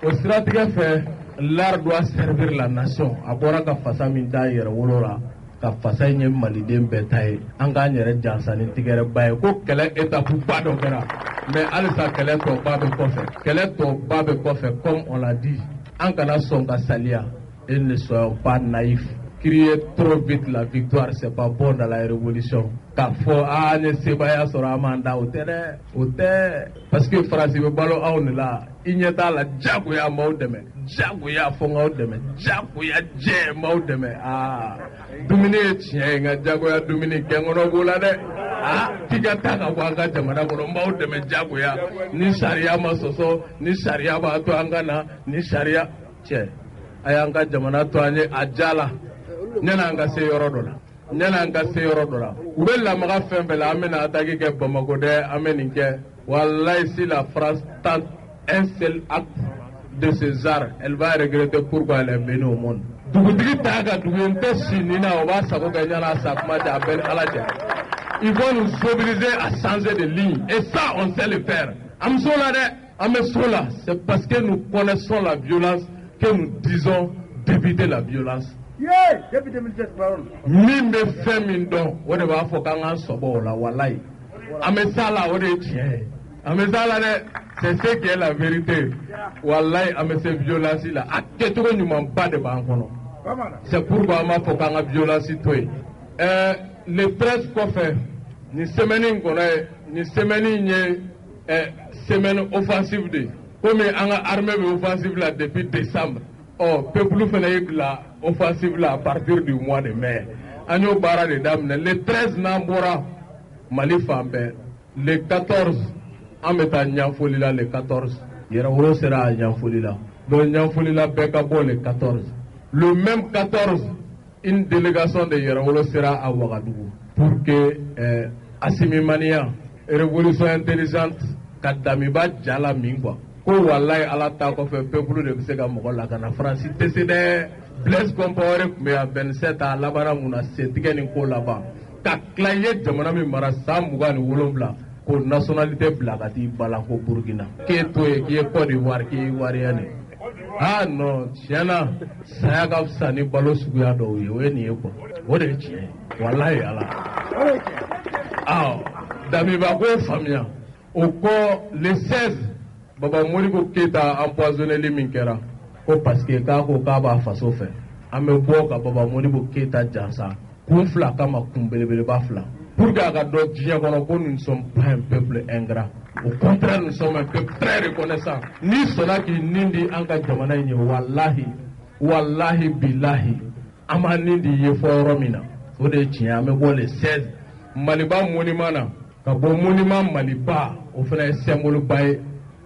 O siratigɛ fɛ, l'art doit servir la nation. A bɔra ka fasa min da yɛrɛ wolo la, ka fasa in ye maliden bɛɛ ta ye. An k'an yɛrɛ jansa ni tigɛrɛba ye. Ko kɛlɛ étape ba dɔ kɛra. Mais halisa kɛlɛ tɔba bɛ kɔfɛ. Kɛlɛ tɔba bɛ kɔfɛ comme on l'a dit. An kana sɔn ka saliya. Et ne soyons pas naïfs. Crier trop vite la victoire, c'est pas bon dans la révolution. K'a fɔ an ye sebaya sɔrɔ an m'an da o tɛ dɛ o tɛ parce que Faransi bɛ balo anw de la i ɲɛ t'a la jagoya an b'aw dɛmɛ jagoya fɔ n k'aw dɛmɛ jagoya jɛ n b'aw dɛmɛ dumuni ye tiɲɛ ye nka jagoya dumuni kɛnkɔnɔ b'o la dɛ k'i ka taa ka bɔ an ka jamana kɔnɔ n b'aw dɛmɛ jagoya ni sariya ma sɔsɔ ni sariya b'a to an ka na ni sariya cɛ a y'an ka jamana to an ye a ja la. N'an ka se yɔrɔ dɔ la u bɛ lamaga fɛn fɛn la an bɛna attaque kɛ Bamako dɛ an bɛ nin kɛ wallahi si la France tente un seul acte de ces arts elle va regretter pourquoi elle est venue au monde dugutigi ta ka dugu n tɛ si nin na o b'a sago kɛ ɲana a sa kuma tɛ a bɛ ni Ala cɛ ils vont nous obliger à changer de ligne et ça on sait le faire an bɛ s'o la dɛ an bɛ s'o la c'est parce que nous connaissons la violence que nous disons d'éviter la violence. Min bɛ fɛn min dɔn o de b'a fɔ k'an k'an sɔbɔ o la walayi an bɛ s'a la o de ye tiɲɛ ye an bɛ s'a la dɛ c'est ce qui est la vérité walayi an bɛ se violence la a kɛcogo ɲumanba de b'an kɔnɔ c'est pourquoi an b'a fɔ k'an ka violence to yen le 13 kɔfɛ nin semaine in kɔnɔ ye nin semaine in ye semaine offensive de komi an ka armée bɛ offensive la depuis décembre. Peuple fana ye la offensive la à partir du mois de mai an y'o baara de daminɛ le 13 n'an bɔra Mali fan bɛɛ le 14 an bɛ taa ɲɛfɔli la le 14 yɛrɛwolo sera a ɲɛfɔli la donc ɲɛfɔli la bɛɛ ka bɔ le 14 le même 14 une délégation de yɛrɛwolo sera à Ouagadougou pour que Assimi Mania révolution intelligente ka damiba jala min quoi ko wallahi Ala ta kɔfɛ peuple de bɛ se ka mɔgɔ lakana Faransi tɛ se dɛ Blaise Compaoré tun bɛ yan 27 a labanna mun na sentigɛ ni ko laban ka tila i ye jamana min mara san 27 ko nationalité bila ka t'i bala ko Burkina k'e to ye k'i ye Côte d'Ivoire k'i ye Ivoirien de ah non tiɲɛna saya ka fisa ni balo suguya dɔw ye o ye nin ye quoi o de ye tiɲɛ ye walahi ala Damiba ko faamuya o kɔ le 16 Baba Modibo Keita empoisonné min kɛra ko parce que k'a ko k'a b'a faso fɛ an bɛ bɔ ka Baba Modibo Keita jansa kun fila kama kun belebeleba fila pour que a ka dɔn diɲɛ kɔnɔ ko nous ne sommes pas un peuple ingrat au contraire nous sommes un peuple très reconnaissant ni sɔnna k'i nin di an ka jamana in ye wallahi billahi an b'a nin di ye fɔ yɔrɔ min na o de ye tiɲɛ an bɛ bɔ le 16 Maliba monument na ka bɔ monument Maliba o fana ye symbole ba ye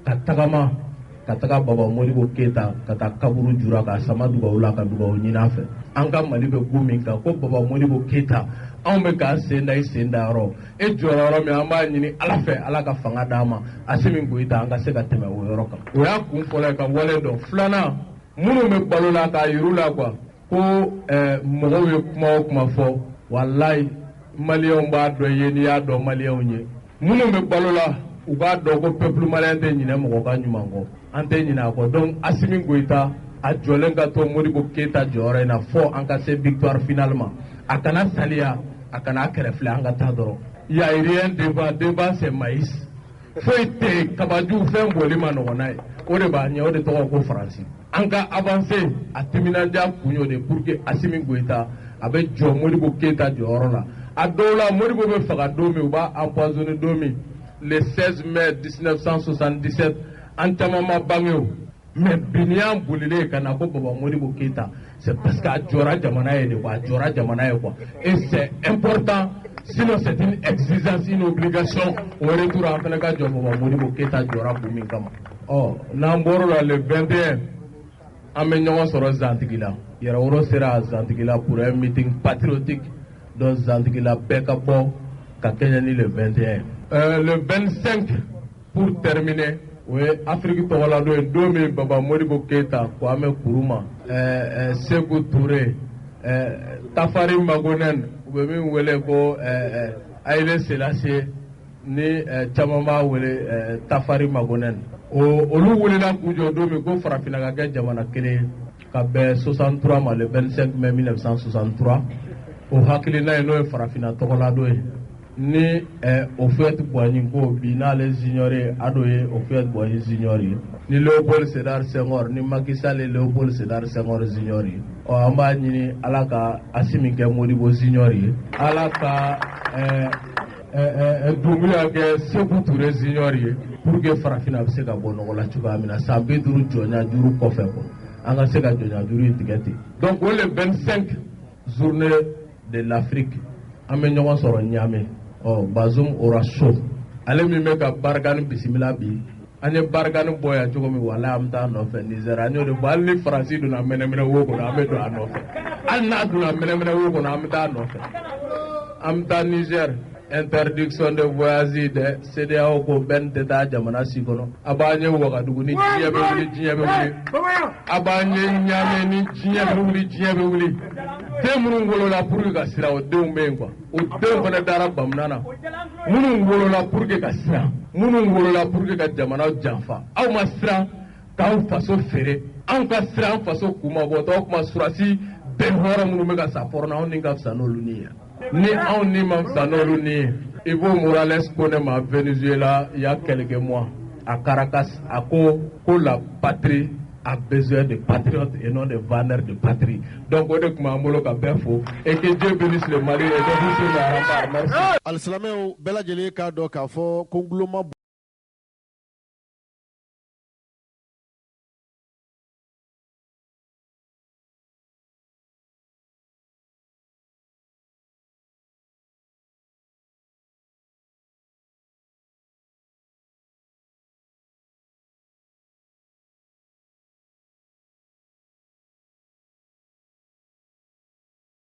ka taga Baba Modibo Keita ka taa kaburu jura ka sama dugawu la ka dugawu ɲini a fɛ an ka Mali bɛ gu min kan ko Baba Modibo Keita anw bɛ k'an sen da i sen da yɔrɔ e jɔra yɔrɔ min an b'a ɲini Ala fɛ Ala ka fanga d'an ma Asimi Goïta an ka se ka tɛmɛ o yɔrɔ kan o y'a kun fɔlɔ ye ka wale dɔn filanan minnu bɛ balo la k'a yiru la quoi ko mɔgɔw ye kuma o kuma fɔ walayi maliyɛnw b'a dɔn ye n'i y'a dɔn maliyɛnw ye minnu bɛ balo la u b'a dɔn ko peuple malien tɛ ɲinɛ mɔgɔ ka ɲuman kɔ an tɛ ɲinɛ a kɔ donc Asimi Goïta a jɔlen ka to Modibo Keita jɔyɔrɔ in na fɔ an ka se victoire finale ma a kana saliya a kana kɛrɛfilɛ an ka taa dɔrɔn il y a rien devant c'est maïs foyi tɛ kabaju fɛn boli ma nɔgɔn n'a ye o de b'a ɲɛ o de tɔgɔ ko Faransi an ka avancer a timinadiya kun y'o de pour que Asimi Goïta a bɛ jɔ Modibo Keita jɔyɔrɔ la a dɔw la Modibo bɛ faga don min u b'a empoisonné don min le 16 mai 1977 an caman ma bange o mais bi n'i y'an bolilen ka na ko Baba Modibo Keita c'est parce que a jɔra jamana ye de quoi a jɔra jamana ye quoi et c'est important sinon c'est une exigence une obligation au retour an fana ka jɔ Baba Modibo Keita jɔra kun min kama n'an bɔr'o la le 21 an bɛ ɲɔgɔn sɔrɔ Zantigila Yɛrɛwolo sera Zantigila pour un meeting patriotique donc Zantigila bɛɛ ka bɔ ka kɛɲɛ ni le 21 le 25 pour terminer o ye Afrique tɔgɔladon ye don min Baba Modibo Keita Kwame Nkrumah Sékou Touré Tafari Magonen u bɛ min wele ko Haïlé Sélassié ni caman b'a wele Tafari Magonen olu welela k'u jɔ don min ko farafinna ka kɛ jamana kelen ka bɛn 63 ma le 25 mai 1963 o hakilina ye n'o ye farafinna tɔgɔladon ye ni Houphouët Boigny ko bi n'ale junior ye ado ye Houphouët Boigny junior ye ni Léopold Sédar Senghor ni Macky Sall ye Léopold Sédar Senghor junior ye an b'a ɲini Ala ka Asimi kɛ Modibo junior ye Ala ka Doumbouya kɛ Sékou Touré junior ye pour que farafinna bɛ se ka bɔ nɔgɔ la cogoya min na san 50 jɔnya juru kɔfɛ quoi an ka se ka jɔnya juru in tigɛ ten donc o le 25 journée de l'Afrique an bɛ ɲɔgɔn sɔrɔ Niamey Bazoum aura chaud ale min bɛ ka Barkhane bisimila bi an ye Barkhane bɔ yan cogo min wala an bɛ taa nɔfɛ Niger an y'o de fɔ hali ni Faransi donna mɛnɛmɛnɛ wo kɔnɔ an bɛ don a nɔfɛ hali n'a donna mɛnɛmɛnɛ wo kɔnɔ an bɛ taa a nɔfɛ an bɛ taa Niger interdiction de voyage de CEDEAO ko bɛn tɛ taa jamana si kɔnɔ a b'an ye Wagadugu ni diɲɛ bɛ wuli diɲɛ bɛ wuli a b'an ye Niamey ni diɲɛ bɛ wuli diɲɛ bɛ wuli den minnu wolola pour que ka siran o denw bɛ yen quoi o denw fana dara bamunan na minnu wolola pour que ka siran minnu wolola pour que ka jamana janfa aw ma siran k'aw faso feere anw ka siran an faso kumabɔtɔ o kuma surasi bɛn hɔrɔn minnu bɛ ka sa fɔrɔ na anw ni ka fisa n'olu ni ye ni anw ni ma fisa n'olu ni ye Evo Morales ko ne ma Venezuela il y a quelques mois à Caracas a ko la patrie a besoin de patriotes et non de vendeurs de patrie. Donc, on est comme un molo ka befo et que Dieu bénisse le Mali et que vous soyez à la merci. Al-Salameo, bela jele ka do ka fo kongloma